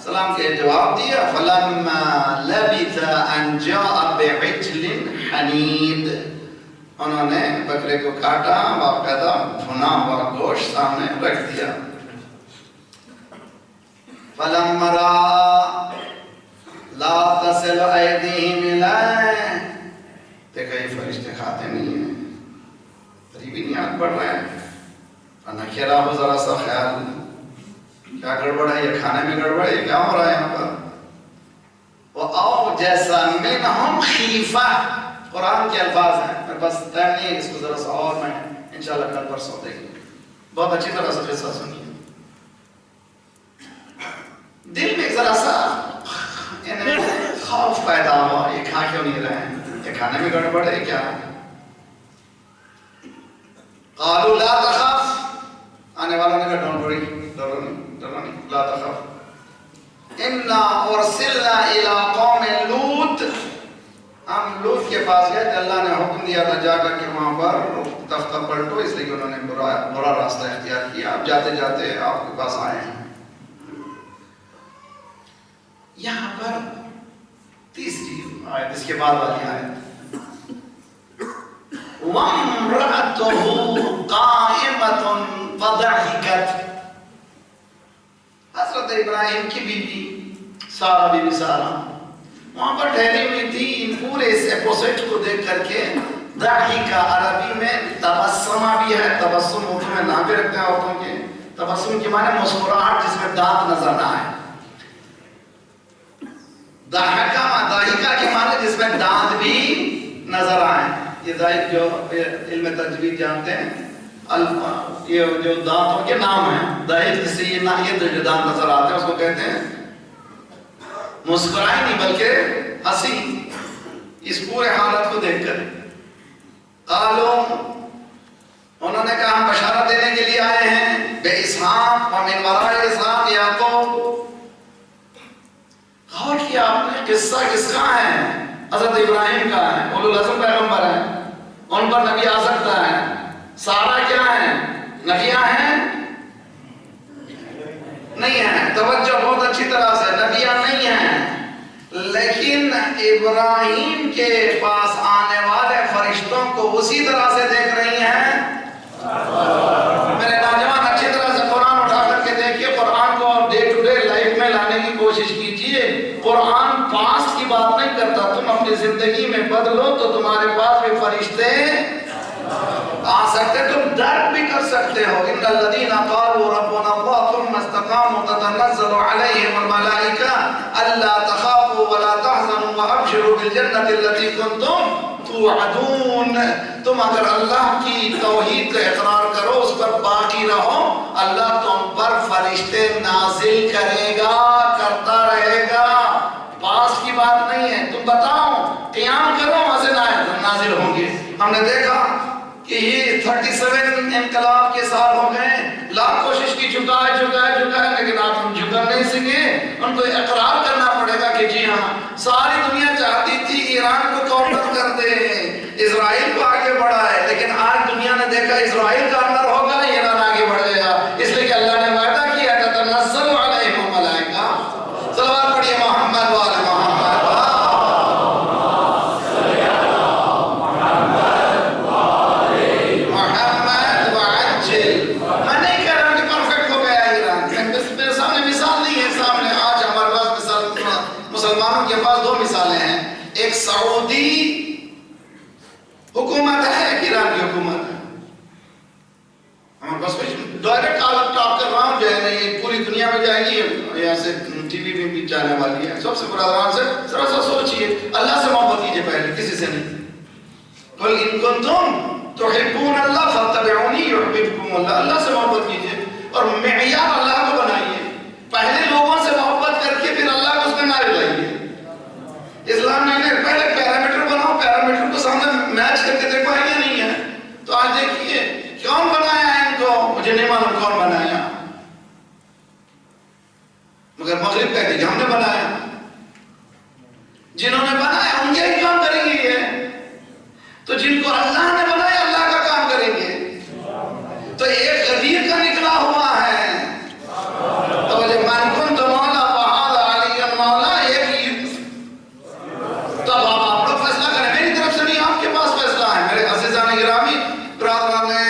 سلام کے جواب دیا۔ فَلَمَّا لَبِثَ أَنْ جَاءَ بِعِجْلٍ حَنِيدٍ، انہوں نے بکرے کو کاٹا، باقاعدہ بھنا ہوا گوشت سامنے رکھ دیا۔ فَلَمَّا رَأَى لَا تَصِلُ أَيْدِيهِمْ إِلَيْهِ، دیکھا یہ فرشتے کھاتے نہیں ہیں، قریبی نہیں آگ بڑھ رہے ہیں، فَنَكِرَهُ ذرا سا خیال، کیا گڑبڑ ہے، یہ کھانے میں گڑبڑ ہے، یہ کیا ہو رہا ہے یہاں پر۔ وَأَوْجَسَ مِنْهُمْ خِيفَةً، قرآن کے الفاظ ہیں، میرے پاس ٹائم نہیں ہے اس کو ذرا سا اور میں انشاءاللہ کل پرسوں دیکھیں گے، بہت اچھی طرح سے قصہ سنیے۔ دل میں ذرا سا خوف پیدا ہوا، یہ کھا کیوں نہیں رہے ہیں، یہ کھانے میں گڑبڑ ہے کیا۔ قالوا لا تخاف، آنے والوں نے کہا ڈونٹ وری، ڈرو نہیں، لا تخاف، انا ارسلنا الى قوم لوط، ہم لوط کے پاس گئے تھے، اللہ نے حکم دیا تھا جا کر کے وہاں پر تختہ پلٹو، اس لیے کہ انہوں نے برا راستہ اختیار کیا، اب جاتے جاتے آپ کے پاس آئے ہیں۔ یہاں پر تیسری آیت، اس کے بعد والی آیت، وَامْرَأَتُهُ قَائِمَةٌ فَضَحِكَتْ، حضرت ابراہیم کی بیوی سارہ، بیوی سارہ وہاں پر ٹھہری ہوئی تھی، ان پورے اس اپوزٹ کو دیکھ کر کے، ضحکہ عربی میں تبسمہ بھی ہے، تبسم اردو میں نام بھی رکھتے ہیں عورتوں کے، تبسم کے معنی مسکراہٹ جس میں دانت نظر نہ آئے، ضحکہ کے معنی جس میں دانت بھی نظر آئے۔ یہ ضحک جو علم تجوید جانتے ہیں، یہ جو دانتوں کے نام ہیں، ضحک جس سے یہ جو دانت نظر آتے ہیں اس کو کہتے ہیں مسکرائی نہیں بلکہ ہنسی، اس پورے حالت کو دیکھ کر۔ قالوا، انہوں نے کہا ہم بشارت دینے کے لیے آئے ہیں، بے اسحاق ومن وراء اسحاق یعقوب۔ غور کیا آپ نے، قصہ کس کا ہے؟ حضرت ابراہیم کا ہے، اولو العزم پیغمبر ہیں، ان پر نبی آ سکتا ہے۔ سارہ کیا ہے؟ نبیاں ہیں؟ نہیں ہیں، توجہ بہت اچھی طرح سے، نبیاں نہیں ہیں، لیکن ابراہیم کے پاس آنے والے فرشتوں کو اسی طرح سے دیکھ رہی ہیں۔ میرے نوجوان اچھی طرح سے قرآن اٹھا کر کے دیکھیے، قرآن کو ڈے ٹو ڈے لائف میں لانے کی کوشش کیجیے۔ قرآن پاسٹ کی بات نہیں کرتا، تم اپنی زندگی میں بدلو تو تمہارے پاس بھی فرشتے آ سکتے، تم درک بھی کر سکتے ہو۔ ان الذین قالوا ربنا تتنزل عليهم الملائكة ألا تخافوا ولا تحزنوا وأبشروا بالجنة التي كنتم توعدون. تم اگر اللہ کی توحید کا اقرار کرو، اس پر باقی رہو، اللہ تم پر فرشتے نازل کرے گا، کرتا رہے گا. پاس کی بات نہیں ہے. تم بتاؤ، قیام کرو، وہاں سے نازل ہوں گے. ہم نے دیکھا کہ یہ 37 انقلاب کے سال ہو گئے، لاکھ کوشش کی، جھکائے لیکن آپ ہم جھکا نہیں سکے. ان کو اقرار کرنا پڑے گا کہ جی ہاں، ساری دنیا چاہتی تھی ایران کو کارنر کر دے، اسرائیل کو آگے بڑھائے، لیکن آج دنیا نے دیکھا اسرائیل کارنر ہوگا، ایران آگے بڑھ گیا. اس لیے کہ اللہ نے وعدہ کیا تتنزل علیہم الملائکہ. صلوات پڑھیے محمد وآل محمد. مسلمانوں کے پاس دو مثالیں ہیں، ایک سعودی حکومت ہے، ایک ایران کی حکومت ہے. ہمارے پاس کچھ ڈائریکٹ ٹاک کر رہا ہوں، جو ہے نا یہ پوری دنیا میں جائے گی، یہاں سے ٹی وی میں بھی جانے والی ہے. سب سے برادران سے ذرا سا سوچئے، اللہ سے محبت کیجئے پہلے، کسی سے نہیں. قل ان کنتم تحبون اللہ فاتبعونی یحببکم اللہ. اللہ سے محبت کیجئے اور معیار اللہ کو بنائیے. پہلے لوگوں سے محبت کر کے پھر اللہ کو اس میں نہ لائیے. اسلام نے پہلے پیرامیٹر بناؤ، پیرامیٹر کو سامنے میچ کر کے دیکھو ہے یا نہیں ہے. تو آج دیکھیے کون بنایا ہے ان کو، مجھے نہیں معلوم کون بنایا، مگر مغرب کہتی ہے کہ ہم نے بنایا. جنہوں نے بنایا ان کے ہی کام کریں گے یہ. تو جن کو اللہ نے بنایا اللہ کا کام کریں گے. تو ایک غدیر کا نکلا ہوا ہے. تو مجھے من کن تو مولا فہذا علی مولا. تب آپ لوگ فیصلہ کریں، میری طرف سے نہیں، آپ کے پاس فیصلہ ہے. میرے عزیزان گرامی، برادران نے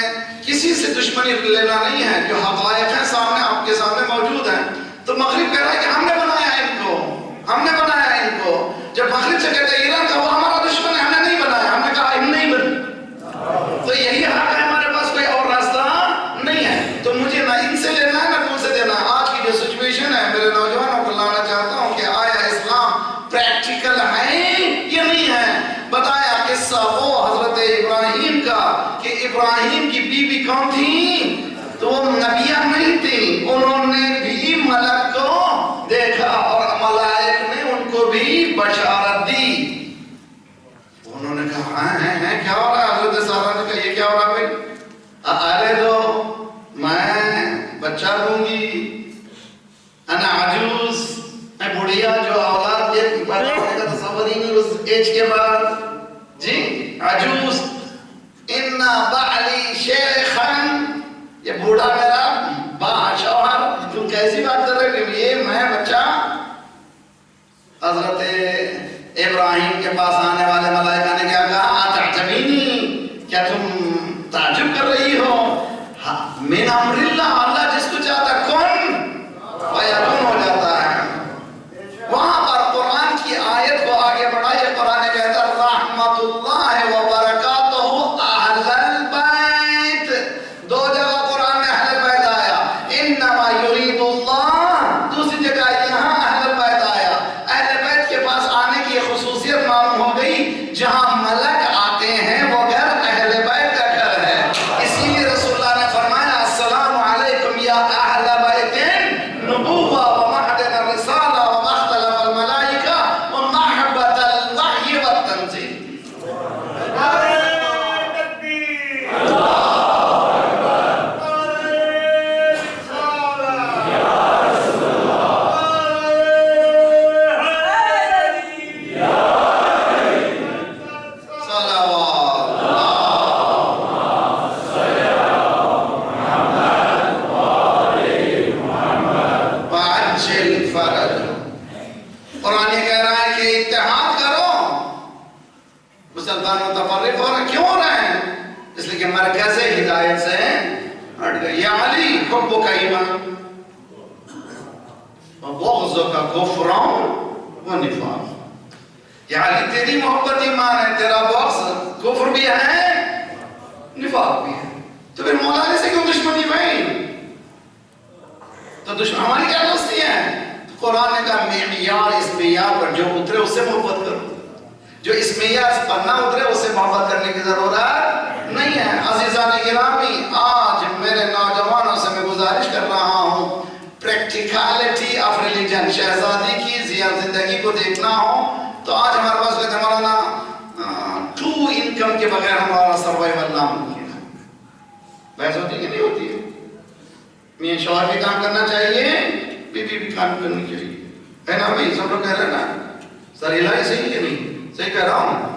کسی سے دشمنی لینا نہیں ہے، جو حقائق ہیں سامنے آپ کے سامنے موجود ہیں. تو مغرب کہہ رہا ہے کہ ہم نے بنایا ان کو، ہم نے بنایا ان کو. جب مغرب سے کہتے ہیں ایران کا وہ ہمارا دشمن ہے، ہم نے نہیں بنایا، ہم نے کہا ہم نہیں بنے. تو یہی حق ہے، ہمارے پاس کوئی اور راستہ نہیں ہے. تو مجھے نہ ان سے لینا ہے نہ ان سے دینا. آج کی جو سچویشن ہے، میرے نوجوانوں کو لانا چاہتا ہوں کہ آیا اسلام پریکٹیکل ہے یا نہیں ہے. بتایا قصہ وہ حضرت ابراہیم کا کہ ابراہیم کی بیوی کون تھی؟ تو وہ نبیہ نہیں تھی، انہوں نے بھی ملک کو دیکھا اور ملائک نے ان کو بھی بشارت دی. انہوں نے کہا ہیں کیا ہو رہا ہے؟ حضرت سارہ نے کہا یہ کیا ہو رہا ہے بھائی؟ ارے دو، میں بچہ دوں گی. انا عجوز، میں بڑھیا جو اولاد کے پیدا ہونے کا تصور ہی نہیں اس ایج کے بعد. جی عجوز، ان بعلی شیخن، یہ بوڑھا میرا با شوہر. تم کیسی بات کر رہے ہو؟ یہ میں بچہ. حضرت ابراہیم کے پاس آنے والے ملائکہ نے کیا کہا؟ اتعجبینی، کیا تم تعجب کر رہی ہو؟ من امر اللہ، اللہ جس کو چاہتا کن فیکون ہو جاتا ہے. وہاں پر قرآن کی آیت کو آگے بڑھائیے. قرآن کہتا ہے رحمت اللہ وبرکاتہ اہل البیت. دو جگہ قرآن میں اہل البیت آیا، انما یرید اللہ. دوسری جگہ یہاں اہل البیت آیا. اہل بیت کے پاس آنے کی خصوصیت معلوم ہو گئی، جہاں ملک آتے ہیں وہ گھر اہل بیت کا گھر ہے. اسی لیے رسول اللہ نے فرمایا السلام علیکم یا اہل بیت نبوہ ومعدن الرسالہ ومختلف الملائکہ ومحبت الوحی والتنزیل. قرآن یہ کہہ رہا ہے کہ اتحاد کرو. مسلمان متفرق ہو رہے ہیں، کیوں ہو رہے ہیں؟ اس لیے کہ مرکز ہدایت سے ہٹ گئے. یا علی حبک ایمان وبغضک کفر ونفاق. یا علی تیری محبت ایمان ہے، تیرا بغض کفر بھی ہے، نفاق بھی ہے. تو پھر مولا علی سے کیوں دشمنی بھائی؟ تو دشمن ہماری کیا دوستی قرآن نے کہا معیار اس معیار پر جو اترے اس سے محبت کرو، جو اس معیار پر نہ اترے اس سے محبت کرنے کی ضرورت نہیں ہے۔ عزیزان گرامی، آج میرے نوجوانوں سے میں گزارش کر رہا ہوں، پریکٹیکلٹی آف ریلیجن، شہزادی کی زندگی کو دیکھنا ہو تو آج ہمارے پاس کہتے ہیں مولانا 2 انکم کے بغیر ہمارا سروائیول ناممکن ہے۔ بحث ہوتی کہ نہیں ہوتی ہے؟ میاں شوہر بھی کام کرنا چاہیے، بیوی بھی کام کرنی چاہیے، ہے نا بھائی؟ سب لوگ کہہ رہے ہیں نا؟ سر الہی صحیح کہ نہیں؟ صحیح کہہ رہا ہوں؟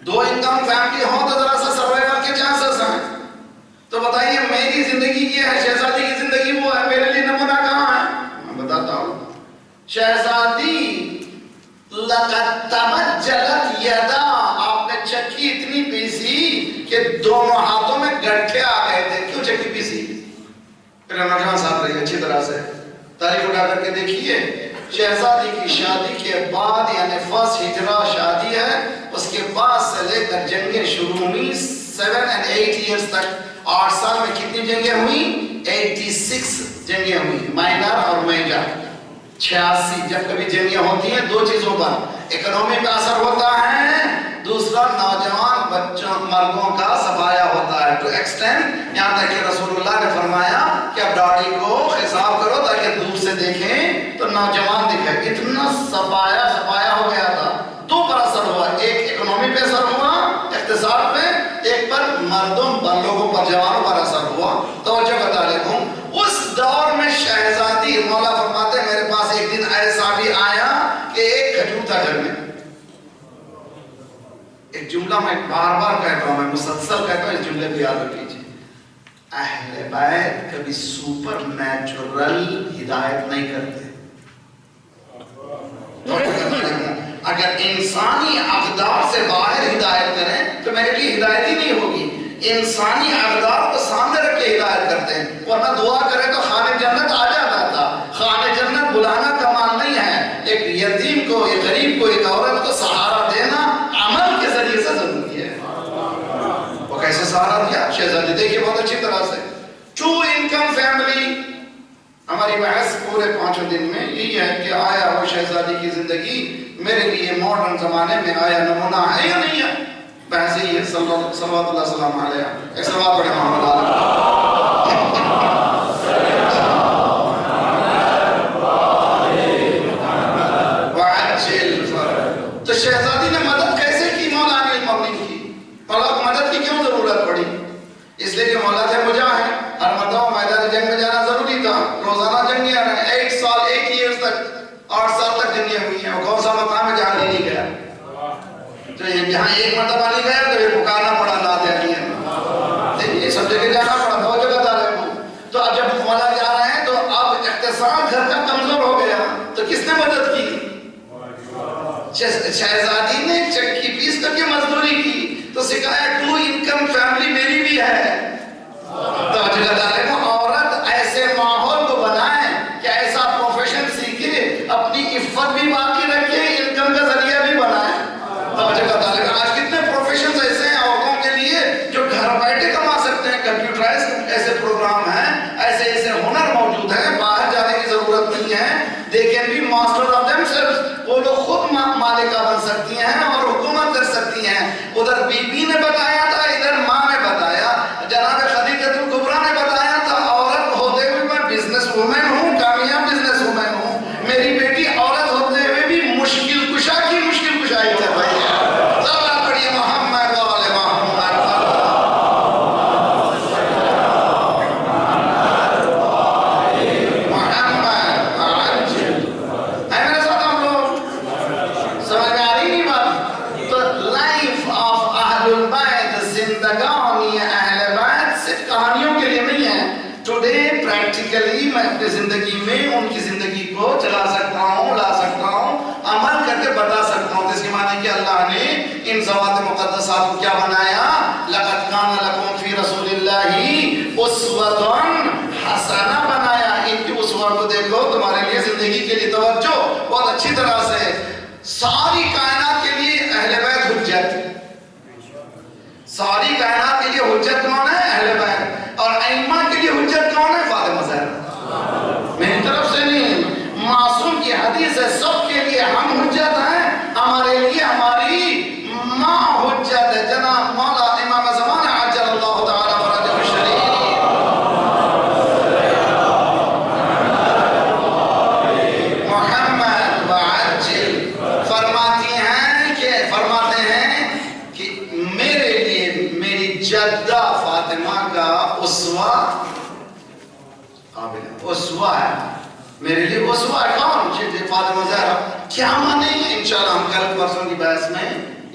2 انکم فیملی ہو تو ذرا سا سروائیول کے چانسز ہیں۔ تو بتائیے میری زندگی یہ ہے، شہزادی کی زندگی وہ ہے، میرے لیے نمونہ کہاں ہے؟ میں بتاتا ہوں۔ شہزادی لَقَدْ تَبَجَّلَتْ يَدَا، آپ نے چکی اتنی پیسی کہ دونوں ہاتھوں میں گٹھے آ گئے تھے۔ کیوں چکی پیسی؟ پھر نوجوان صاحب رہی اچھی طرح سے تاریخ اٹھا کر کے دیکھیے، شہزادی کی شادی کے بعد یعنی فرسٹ ہجرہ شادی ہے، اس کے بعد سے لے کر جنگیں شروع ہوئی 7 and 8 ایئرز تک۔ 8 سال میں کتنی جنگیں ہوئی؟ 86 جنگیں ہوئی، مائنر اور میجر 86۔ جب کبھی جنگیں ہوتی ہیں 2 چیزوں پر، اکنومی کا اثر ہوتا ہے، دوسرا نوجوان بچوں مردوں کا سفایا ہوتا ہے۔ ٹو ایکسٹینڈ یہاں تک کہ رسول اللہ نے فرمایا کہ اب داڑھی کو خطاب کرو تاکہ دور سے دیکھیں تو نوجوان دکھے۔ اتنا سفایا ہو گیا تھا۔ 2 پر اثر ہوا، ایک اکنومی پہ اثر ہوا اقتصاد پہ، ایک پر مردوں پر لوگوں پر جوانوں پر اثر ہوا۔ توجہ کا طالب ہوں، اس دور میں شہزادی مولا فرماتے ہیں میرے پاس ایک دن ایسا بھی آیا کہ ایک کھجور تھا گھر میں۔ ایک جملہ میں بار بار کہتا ہوں، میں مسلسل کہتا ہوں، اس جملے کو یاد رکھیے۔ اہل بیت کبھی سپر نیچرل ہدایت نہیں کرتے۔ اگر انسانی اقدار سے باہر ہدایت کریں تو میرے لیے ہدایت ہی نہیں ہوگی۔ انسانی اقدار کو سامنے رکھ کے ہدایت کرتے ہیں، ورنہ دعا کرے تو خانہ جنت آ جاتا تھا۔ خانہ جنت بلانا کمال نہیں ہے، ایک یتیم کو، ایک غریب کو، ایک عورت کو سہارا دینا عمل کے ذریعے سے ضروری ہے۔ وہ کیسے سہارا دیا شہزادی؟ دیکھیے بہت اچھی طرح سے 2 انکم فیملی۔ ہماری بحث پورے 5 دن میں یہی ہے کہ آیا وہ شہزادی کی زندگی میرے لیے ماڈرن زمانے میں آیا نمونہ ہے یا نہیں ہے؟ بحث ہی ہے۔ صلوات اللہ سلام علیہ، ایک صلوات پڑھیں محمد تو شہزادی نے مدد کیسے کی؟ مولا نے المؤمنین کی۔ مولا کو مدد کی کیوں ضرورت پڑی؟ اس لیے کہ مولا تھے مجاہد، ہر مرتبہ میدان جنگ میں جانا ضروری تھا، روزانہ جنگیں آ رہے ہیں۔ 8 سال 8 ایئرز تک، 8 سال تک جنگیں ہوئی ہیں۔ اور کون سا مقام ہے جہاں نہیں گیا؟ تو جہاں ایک مرتبہ نہیں گیا تو یہ پکارنا پڑا لا دیا، یہ سب جگہ جانا پڑا، 2 جگہ دارے ہوں۔ تو اب جب مولا جا رہے ہیں تو اب اقتصاد گھر کا کمزور ہو گیا، تو کس نے مدد کی؟ شہزادی نے چکی پیس کر کے مزدوری کی، تو سکھایا 2 انکم فیملی میری بھی ہے۔ توجہ کا طالب ہوں، عورت ایسے ماحول کو بنائے کہ ایسا پروفیشن سیکھے، اپنی عفت بھی باقی رکھے، انکم کا ذریعہ بھی بنائے۔ توجہ کا طالب ہوں، آج کتنے پروفیشنز ایسے ہیں عورتوں کے لیے جو گھر بیٹھے کما سکتے ہیں، کمپیوٹرائز ایسے پروگرام ہیں، ایسے ایسے ہنر موجود ہیں، باہر جانے کی ضرورت نہیں ہے۔ They can be master of themselves، وہ لوگ خود مالکہ بن سکتی ہیں اور حکومت کر سکتی ہیں۔ ادھر بی بی نے بتایا تھا، ادھر ماں نے بتایا، جناب خدیجہ کبریٰ نے بتایا تھا، عورت ہوتے ہوئے میں بزنس وومن ہوں، کامیاب بزنس وومن ہوں۔ میری بیٹی عورت ہوتے ہوئے بھی مشکل کشا کی مشکل کشائی کر رہی ہے۔ ذرا پڑھیے محمد وآل محمد۔ میں اپنی زندگی میں ان کی زندگی کو چلا سکتا ہوں، لا سکتا ہوں، عمل کر کے بتا سکتا ہوں۔ تو اس کے معنی کہ اللہ نے ان ذوات مقدسات کو کیا بنایا؟ لَقَدْ كَانَ لَكُمْ فِي رَسُولِ اللَّهِ أُسْوَةٌ حَسَنَةٌ بنایا۔ ان کی اسوہ کو دیکھو، تمہارے لیے زندگی کے لیے توجہ بہت اچھی طرح سے۔ ساری کائنات کے لیے اہل بیت حجت، ساری کائنات کے لیے حجت کون ہے؟ اہل بیت۔ اور ائمہ کے لیے حجت کون ہے؟ فاطمہ زہرا۔ میری طرف سے نہیں، قابل ہے، اسوہ ہے میرے لیے، اسوہ ہے کون؟ فاطمہ زہرا. کیا مانے گے؟ انشاءاللہ ہم کل پرسوں کی بحث میں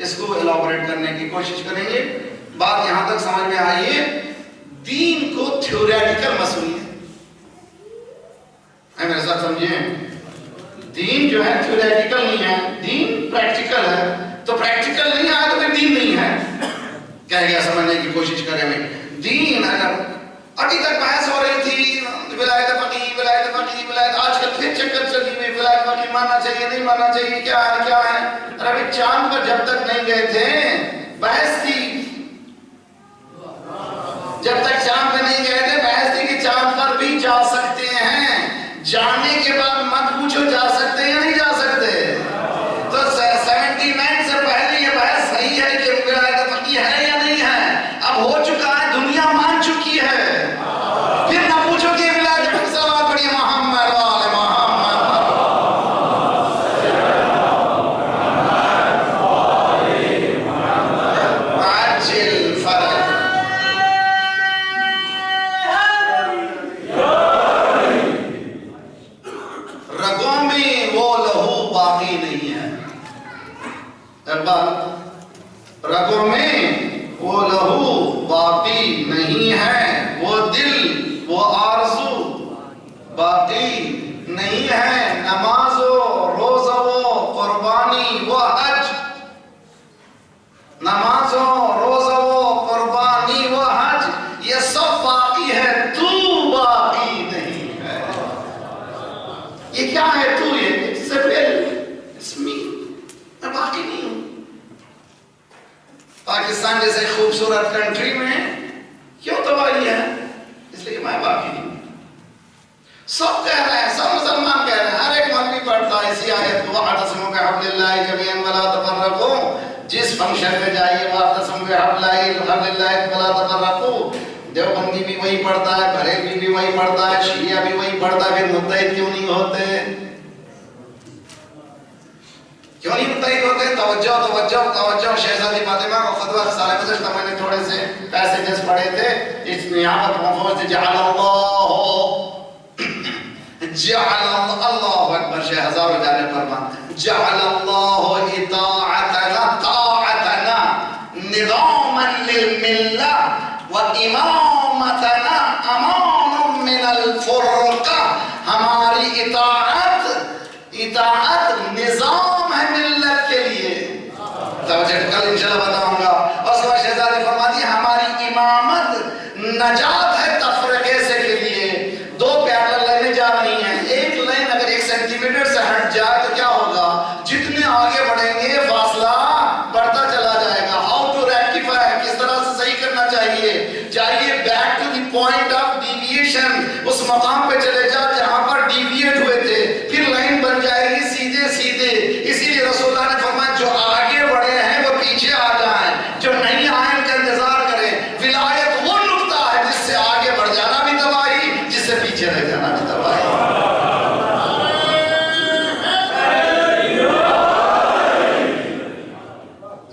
اس کو ایلابوریٹ کرنے کی کوشش کریں گے. بات یہاں تک سمجھ میں آئیے، دین کو تھیوریٹیکل مت سنیے. میرے ساتھ سمجھیے، دین جو ہے تھیوریٹیکل نہیں ہے، دین پریکٹیکل ہے. تو پریکٹیکل نہیں آیا تو پھر دین نہیں ہے. کہہ گیا سمجھنے کی کوشش کریں گے. دین اگر ابھی تک بحث ہو رہی تھی ولایت فقیہ ولایت فقیہ ولایت، آج کل پھر چکر چلی ہوئی ولایت فقیہ ماننا چاہیے نہیں ماننا چاہیے، کیا ہے کیا ہے. ارے ابھی چاند پر جب تک نہیں گئے تھے بحث تھی، جب تک چاند پہ نہیں گئے تھے بحث تھی کہ چاند پر بھی جا سکتے ہیں. جانے کے بعد مت پوچھو جا سکتے ہیں یا نہیں جا سکتے. تو 79 سے پہلے یہ بحث صحیح ہے کہ ولایت فقیہ ہے یا نہیں ہے. اب ہو چکا ہے، دنیا مان چکی ہے. پھر نہ پوچھو کہ ولایت فقیہ. صلوات پڑھیے محمد وآل محمد. عجل فرج. رگوں میں وہ لہو باقی نہیں ہے. رگوں میں وہ لہو باقی نہیں ہے، وہ دل وہ آرزو باقی نہیں ہے. نماز و روزہ و قربانی و حج، نماز و روزہ و قربانی و حج یہ سب باقی ہے، تو باقی نہیں ہے. یہ کیا ہے تو؟ یہ it's me. میں باقی نہیں ہوں. پاکستان جیسے خوبصورت کنٹری میں کیوں تباہی ہے؟ اس لیے میں باقی نہیں ہوں. سب کہہ رہے ہیں، سب مسلمان کہہ رہے ہیں، ہر ایک مولوی پڑھتا ہے اسی آیت کو، وَاعْتَصِمُوا بِحَبْلِ اللَّهِ جَمِيعًا وَلَا تَفَرَّقُوا. جس فنکشن میں جائیے وَاعْتَصِمُوا بِحَبْلِ اللَّهِ وَلَا تَفَرَّقُوا. دیوبندی بھی وہی پڑھتا ہے، بریلوی بھی وہی پڑھتا ہے، شیعہ بھی وہی پڑھتا ہے، پھر متحد کیوں نہیں ہوتے؟ کیوں نہیں متحد ہوتے؟ توجہ توجہ توجہ. شہزادی فاطمہ کو خطبہ سال گزشتہ میں نے تھوڑے سے پیسیجز پڑھے تھے، اس میں یہاں پر محفوظ ہے جعل اللہ اکبر. شہ ہزاروں جانے فرمان جعل اللہ اطاعتنا طاعتنا نظاما للملہ وامامتنا امان من الفرقہ. ہماری اطاعت نظام ہے ملت کے لیے. توجہ کل انشاءاللہ بتاؤں گا. اور اس کے بعد شہزادی فرماتی ہے ہماری امامت نجات ہے تفرقے سے کے لیے. دو پیرل لائنیں جا رہی ہیں، ایک لائن اگر 1 سینٹی میٹر سے ہٹ جائے تو کیا ہوگا؟ جتنے آگے بڑھیں گے فاصلہ بڑھتا چلا جائے گا. ہاؤ ٹو ریکٹیفائی، کس طرح سے صحیح کرنا چاہیے؟ چاہیے back to the point of deviation, اس مقام پہ چلے جا جہاں پر ڈیویٹ ہوئے تھے، پھر لائن بن جائے گی سیدھے سیدھے. اسی لیے رسول اللہ نے فرمایا جو آگے بڑھے ہیں وہ پیچھے آ جائیں، جو نہیں آئے ان کا انتظار کریں. ولایت وہ نقطہ ہے جس سے آگے بڑھ جانا بھی تباہی، جس سے پیچھے رہ جانا بھی تباہی.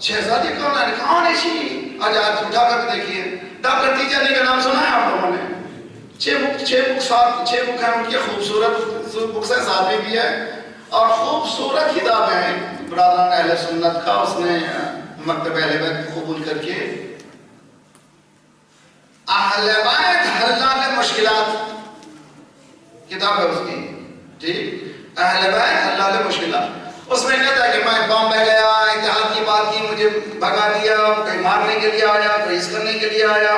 شہزادی کون ہے؟ کون ہے شی؟ آج اٹھا کر دیکھیے. ڈاکٹر تیجانی کا نام سنا ہے آپ لوگوں نے؟ 6 بک ہیں ان کی، خوبصورت بکس ہیں، 7ویں بھی ہے اور خوبصورت کتابیں ہیں. برادران اہل سنت کا اس نے مکتب اہل بیت قبول کر کے اہل بیت حلال مشکلات کتاب ہے اس کی، ٹھیک، اہل بیت حلال مشکلات. اس میں کہتا ہے کہ میں بامبے گیا، اتحاد کی بات کی، مجھے بھگا دیا، کہیں مارنے کے لیے آیا، کہیں اس کرنے کے لیے آیا،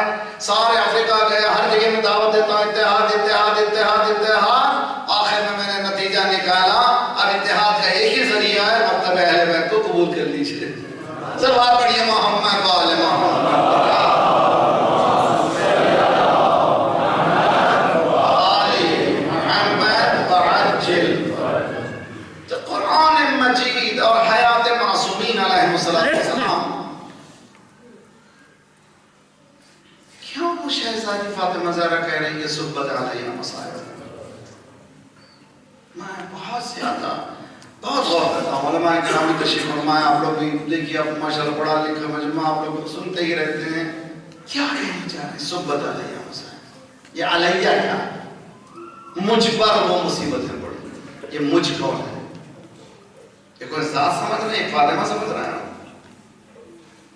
سارے افریقہ گیا، ہر جگہ میں دعوت دیتا ہوں اتحاد اتحاد اتحاد اتحاد. آخر میں نے نتیجہ نکالا اب اتحاد کا ایک ہی ذریعہ ہے، مکتب اہل بیت کو قبول کر لیجیے. صلوات پڑھیے محمد وآل محمد. قرآن مجید اور حیات معصومین علیہ السلام. کیوں وہ شہزادی فاطمہ زہرا کہہ رہی ہے صحبت علیہ مصائب؟ میں بہت زیادہ بہت غور کرتا ہوں. علماء کرام کی تشریف فرمایا، آپ لوگ بھی دیکھیے، آپ ماشاءاللہ پڑھا لکھا مجمع، آپ لوگ سنتے ہی رہتے ہیں. کیا کہنا چاہ رہے ہیں صحبت علیہ مصائب؟ یہ علیہ کیا ہے؟ مجھ پر وہ مصیبتیں پڑی. یہ مجھ کون ہے؟ یہ کوئی ذات سمجھ رہے ہیں؟ فاطمہ سمجھ رہے ہیں؟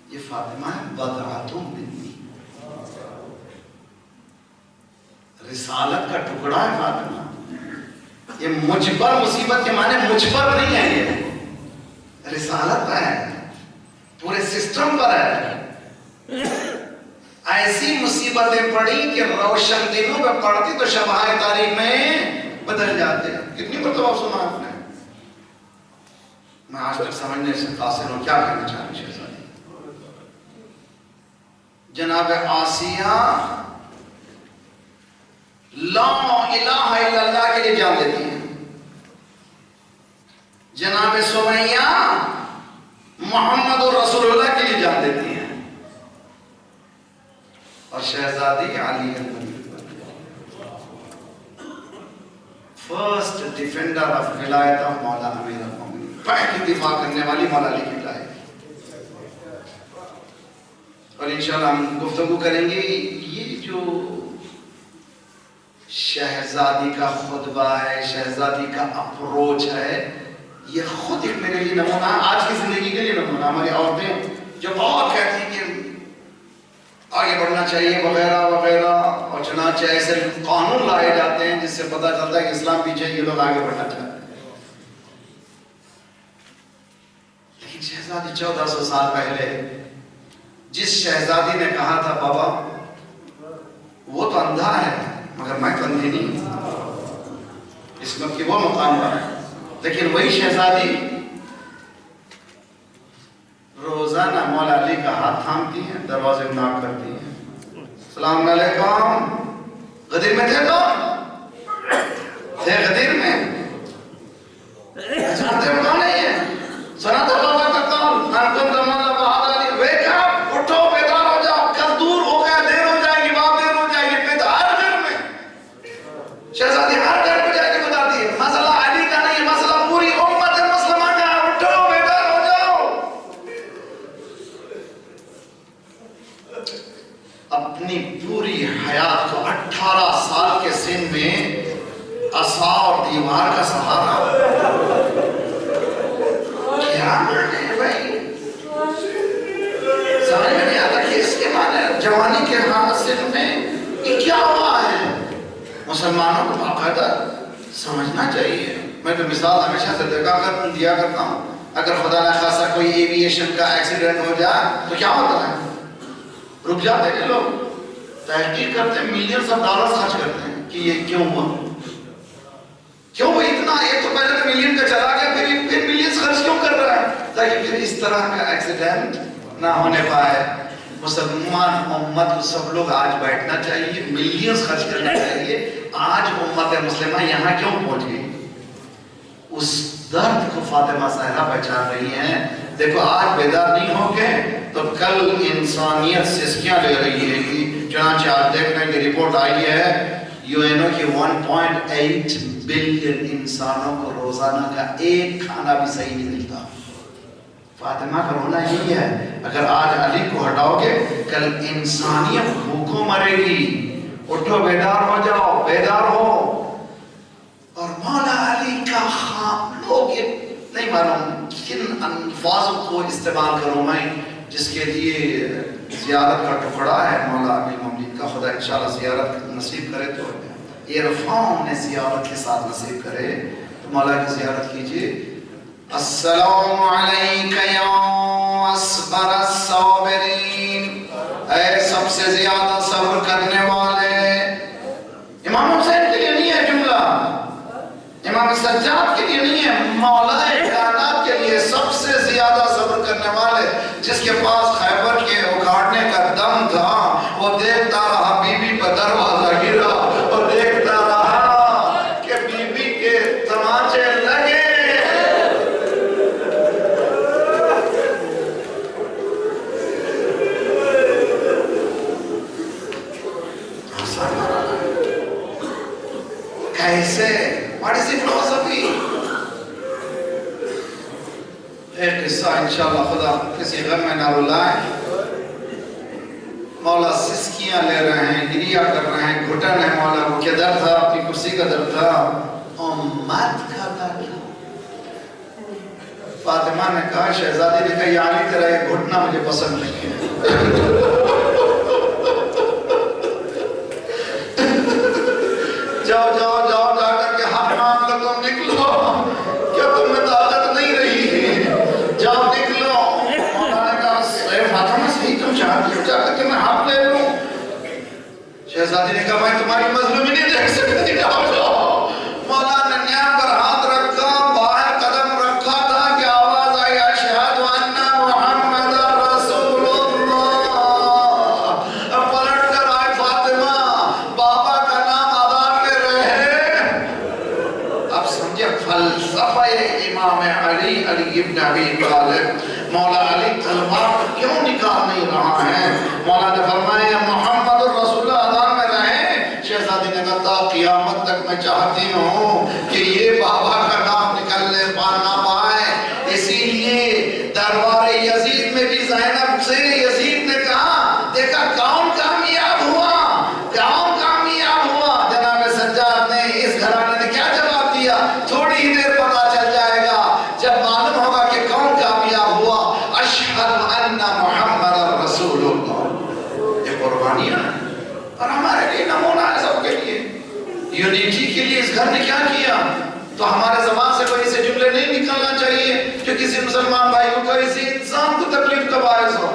یہ فاطمہ ہے بضعۃ منی، رسالت کا ٹکڑا ہے فاطمہ. یہ مجھ پر مصیبت کے معنی مجھ پر نہیں ہے، یہ رسالت پر ہے، پورے سسٹم پر ہے. ایسی مصیبتیں پڑی کہ روشن دنوں پہ پڑتی تو شبائے تاریخ میں بدل جاتے ہیں. کتنی مرتبہ سنا آپ نے؟ میں آج تک سمجھنے سے قاصر ہوں. کیا کہنا چاہ رہی شہزادی؟ جناب آسیہ لا الہ الا اللہ کے لیے جان دیتی ہیں. جناب سمیہ محمد رسول اللہ کے لیے جان دیتی ہیں. اور شہزادی علی فرسٹ ڈیفینڈر آف ولایت آف مولا امیر المومنین، پہلی دفاع کرنے والی مولا علی کی ولایت. اور انشاءاللہ ہم گفتگو کریں گے. یہ جو شہزادی کا خطبہ ہے، شہزادی کا اپروچ ہے، یہ خود ایک میرے لیے نمونہ ہے، آج کی زندگی کے لیے نمونہ. ہماری عورتیں جو بہت کہتی ہیں کہ آگے بڑھنا چاہیے وغیرہ وغیرہ، اور چنانچہ ایسے قانون لائے جاتے ہیں جس سے پتہ چلتا ہے کہ اسلام پیچھے، یہ لوگ آگے بڑھنا چاہتے ہیں. لیکن شہزادی 1400 سال پہلے جس شہزادی نے کہا تھا بابا وہ تو اندھا ہے مگر میں تو اندھی نہیں ہوں، اس وقت کی وہ مقام پر ہے. لیکن وہی شہزادی روزانہ مولا علی کا ہاتھ تھامتی ہیں، دروازے میں ناک کرتی ہیں. السلام علیکم. غدیر میں تھے غدیر میں جانتے ہو کون ہے یہ؟ سنا تو بابا کا کون؟ انکم دمالا بہاد علی. ویک اپ، اٹھو، بیدار ہو جاؤ، کل دور ہو گیا، دیر ہو جائے گی، بات دیر ہو جائے گی. ہر گھر میں شہزادی ہر گھر پہ جا کے بتاتی ہے مسئلہ علی کا نہیں، مسئلہ پوری امت مسلمہ کا. اٹھو، بیدار ہو جاؤ. اپنی پوری حیات کو 18 سال کے سن میں عصا اور دیوار کا سہارا. کیا معنی ہے بھائی؟ سمجھ میں نہیں آتا کہ اس کے معنی جوانی کے سن میں یہ کیا ہوا ہے. مسلمانوں کو باقاعدہ سمجھنا چاہیے. میں تو مثال ہمیشہ سے دیا کرتا ہوں. اگر خدا نہ خاصہ کوئی ایویشن کا ایکسیڈنٹ ہو جائے تو کیا ہوتا ہے؟ رک جاتے ہیں لوگ، تحقیق کرتے ہیں، ملینز آف ڈالرز خرچ کرتے ہیں کہ یہ کیوں ہوا، کیوں وہ اتنا. ایک تو پہلے تو ملین کا چلا گیا، پھر ملینز خرچ کیوں کر رہا ہے؟ تاکہ پھر اس طرح کا ایکسیڈنٹ نہ ہونے پائے. مسلمان امت کو سب لوگ آج بیٹھنا چاہیے، ملینز خرچ کرنا چاہیے. آج امت مسلمہ یہاں کیوں پہنچ گئی؟ اس درد کو فاطمہ زہرا پہچان رہی ہیں. دیکھو آج بیدار نہیں ہو گئے تو کل انسانیت سسکیاں لے رہی ہے. چنانچہ آج دیکھ رہے ہیں کہ رپورٹ آئی ہے UN کی 1.8 بلین انسانوں کو روزانہ کا ایک کھانا بھی صحیح نہیں ملتا. فاطمہ کا رونا یہی ہے، اگر آج علی کو ہٹاؤ گے کل انسانیت بھوکوں مرے گی. اٹھو، بیدار ہو جاؤ، بیدار ہو. اور مولا علی کا خواب، لوگ یہ نہیں معلوم کن الفاظ کو استعمال کروں میں جس کے لیے زیارت کا ٹکڑا ہے مولا امیر المومنین کا. خدا انشاءاللہ زیارت نصیب کرے تو عرفان نے زیارت کے ساتھ نصیب کرے تو مولا کی زیارت کیجئے. السلام علیک یا اصبر الصابرین، اے سب سے زیادہ صبر کرنے والے. امام حسین کے لیے نہیں ہے جملہ، امام سجاد کے لیے نہیں ہے، مولا کائنات کے لیے سب سے زیادہ صبر کرنے والے. جس کے پاس خیبر کے اکھاڑنے کا دم تھا وہ دیکھتا رہا بی بی پر دروازہ گرا، اور دیکھتا رہا کہ بی بی کے تماچے لگے. کیسے؟ What is the philosophy? ایک قصہ انشاءاللہ خدا کسی غم میں نہ رلائے. مولا سسکیاں لے رہے ہیں، گریہ کر رہے ہیں، گھٹن ہے مولا کو کیا درد تھا؟ اپنی کرسی کا درد تھا. امت کھاتا کیا؟ فاطمہ نے کہا شہزادی نے کہا یا علی تیرا یہ گھٹنا مجھے پسند نہیں ہے. جاؤ جاؤ جاؤ جا کر کے ہاتھ مانگ لو تم نکلو. کیا تم میں طاقت نہیں رہی؟ جاؤ نکلو. مولا نے کہا فاطمہ صحیح تم چاہتی ہو جا کر کے میں ہاتھ لے لوں؟ شہزادی نے کہا میں تمہاری مظلومی نہیں دیکھ سکتی. جاؤ جاؤ. مولا نے نیام پر ہاتھ رکھا, باہر قدم رکھا تھا کہ آواز آئی اشہد ان محمد رسول اللہ. پلٹ کر آئی فاطمہ, بابا کا نام آداب میں رہے. اب سمجھے فلسفہ امام علی ابن ابی طالب. مولا علی تلوار کیوں نکال نہیں رہا ہے؟ مولا نے فرمایا محمد رسول اللہ آداب میں رہے. شہزادی نے کہا تا قیامت تک میں چاہتی ہوں کہ یہ بابا کا نام نکلنے نہ پائے. اسی لیے دربار یزید میں بھی زینب سے یزید نے کہا دیکھا کون کامیاب ہوا, کون کامیاب ہوا. جناب سجاد نے اس گھرانے نے کیا جواب دیا؟ تھوڑی ہی دیر پتا چل جائے گا جب معلوم ہوگا کہ کون کامیاب ہوا. اشہد ان محمد رسول اللہ. یہ قربانیاں ہیں اور ہمارے لیے نمونہ ہے سب کے لیے. یونیٹی کے لیے اس گھر نے کیا کیا؟ تو ہمارے زبان سے کوئی ایسے جملے نہیں نکلنا چاہیے جو کسی مسلمان بھائی کو کسی انسان کو تکلیف کا باعث ہو.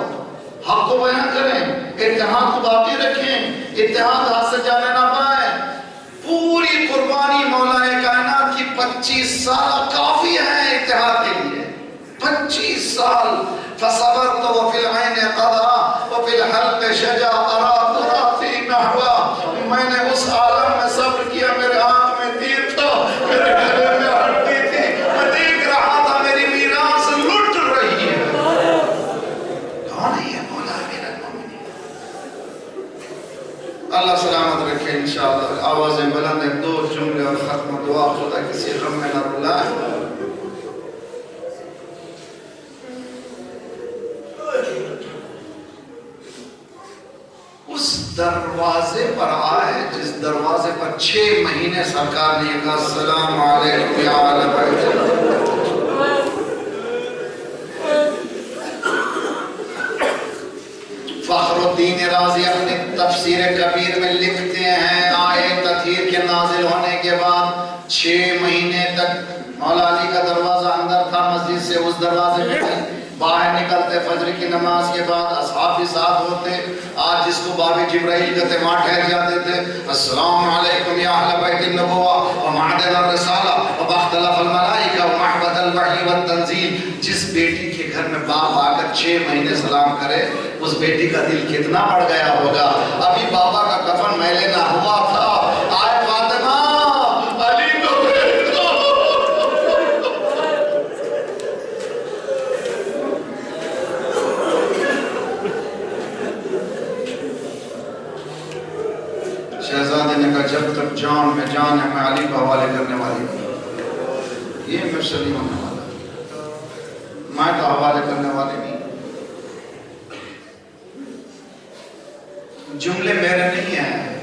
حق کو بیان کریں, اتحاد کو باقی رکھیں, اتحاد ہاتھ سے جانے نہ پائے. پوری قربانی مولا کائنات کی 25 سال کافی ہے اتحاد کے لیے. 25 سال. فصبرت وفی العین قضا وفی الحلق شجا ارات رافی محوا. میں نے اس عالم میں صبر کیا, میرے ہاتھ میں تیر تھا, میرے گلے میں ہڈی تھی, میں دیکھ رہا تھا میری میراث لٹ رہی ہے. کون ہے یہ مولا امیر المومنین؟ اللہ سلامت رکھے انشاءاللہ. آوازیں بلند ہیں, 2 جملے اور ختم دعا. خدا کسی غم میں نہ رلائے. اس دروازے پر آئے جس دروازے پر 6 مہینے سرکار نے کہا السلام علیکم یا اہل بیت. فخر الدین رازی اپنے تفسیر کبیر میں لکھتے ہیں آیت تطہیر کے نازل ہونے کے بعد 6 مہینے تک مولا علی کا دروازہ اندر تھا مسجد سے. اس دروازے میں باہر نکلتے فجر کی نماز کے بعد, اصحاب بھی ساتھ ہوتے. آج جس کو باب جبرائیل کہتے وہاں ٹھہر جاتے تھے. السلام علیکم یا اہل بیت النبوہ ومعدن الرسالہ ومختلف الملائکہ ومحبت الوحی والتنزیل. جس بیٹی کے گھر میں باپ آ کر 6 مہینے سلام کرے اس بیٹی کا دل کتنا بڑھ گیا ہوگا. ابھی بابا کا کفن میلے نہ ہوا تھا, آئے فاطمہ علی کو بھیج دو. شہزادی نے کہا جب تک جان میں جان ہے میں علی کو حوالے کرنے والی ہوں. یہ مجھ نہیں ہونے والا, میں تو حوالے کرنے والی نہیں. جملے میرے نہیں ہیں,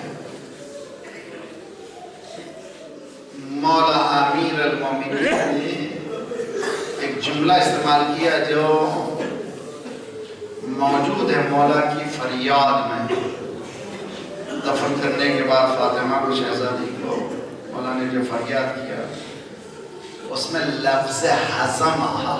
مولا امیر المومنین نے ایک جملہ استعمال کیا جو موجود ہے مولا کی فریاد میں. دفن کرنے کے بعد فاطمہ کو شہزادی کو مولا نے جو فریاد کیا اس میں لفظ حزم آہا.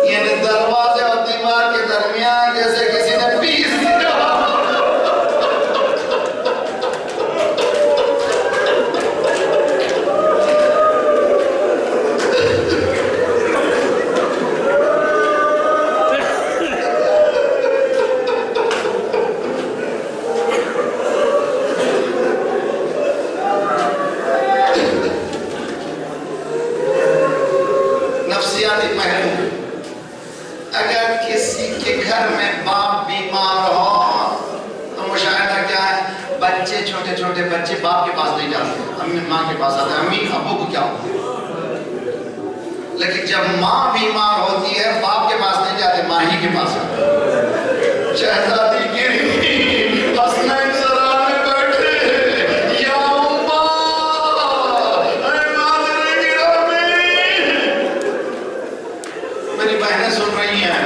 یعنی دروازے اور دیوار کے درمیان جیسے کسی نے پیس دیا. اگر کسی کے گھر میں باپ بیمار ہو تو مشاہدہ کیا ہے, بچے چھوٹے چھوٹے بچے باپ کے پاس نہیں جاتے, امی ماں کے پاس آتے ہیں, امی ابو کو کیا ہو. لیکن جب ماں بیمار ہوتی ہے باپ کے پاس نہیں جاتے, ماں ماہی کے پاس شہزادی گری حسنین سرا میں بیٹھے یا اماں اے مادر گرامی میری بہنیں سن رہی ہیں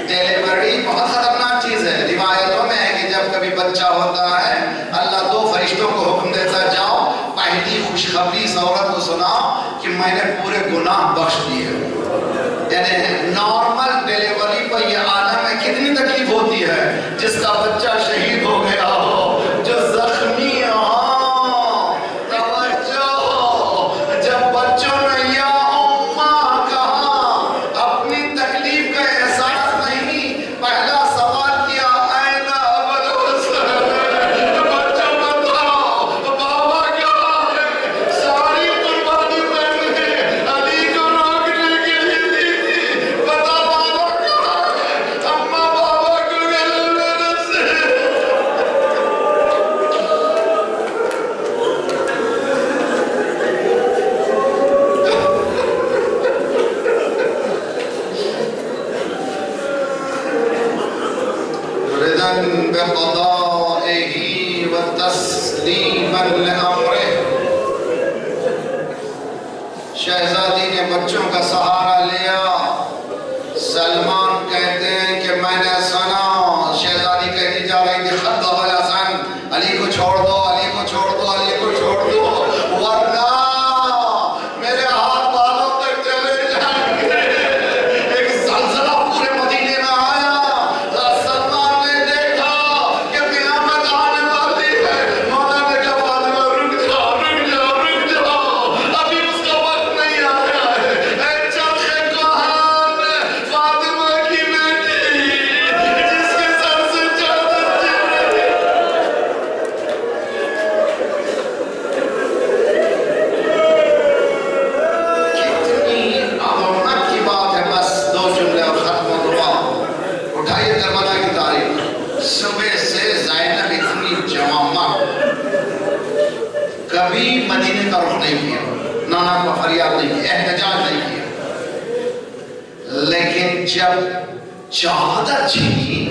ڈیلیوری بہت خطرناک چیز ہے روایتوں میں ہے کہ جب کبھی بچہ ہوتا ہے اللہ دو فرشتوں کو حکم دیتا جاؤ پہلی خوشخبری اس عورت کو سناؤ کہ میں نے پورے گناہ بخش دیے یعنی نارمل ڈیلیوری پر یہ عالم میں کتنی تکلیف ہوتی ہے جس کا بچہ شہید ہو گیا ہو جو زخمی ہو توجہ جب بچوں نے یا اماں کہا اپنی تکلیف کا احساس نہیں پہلا سوال کیا این ابوالحسن بچوں بتاؤ بابا کیا ہے ساری قربانی میں نے علی کو روکنے کے لیے دی تھی بتا بابا کہاں ہے اماں بابا کو گلے میرے سے رضا بقضائه وتسلیما لامره شہزادی نے بچوں کا سہارا لیا سلمان کہتے ہیں کہ میں نے سنا شہزادی کہتی جا رہی تھی خط ابو الحسن علی کو چھوڑ دو علی کو چھوڑ دو علی کو چھوڑ دو ورنہ میرے ہاتھ بالوں تک چلے جائیں گے ایک زلزلہ پورے مدینے میں آیا سلمان نے دیکھا کہ قیامت آنے والی ہے مولا نے کہا فاطمہ رک جاؤ رک جاؤ رک جاؤ ابھی اس کا وقت نہیں آیا ہے اے چرخ کہان فاطمہ کی بیٹی جس کے سر سے چادر کتنی عظمت کی بات ہے بس دو جملے اور ختم ہو دعا اٹھائیے کربلا کی تاریخ صبح سے زینب اتنی جوامع کبھی مدینے کا رخ نہیں کیا نانا کا فریاد نہیں کیا احتجاج نہیں کیا لیکن جب چادر چھینی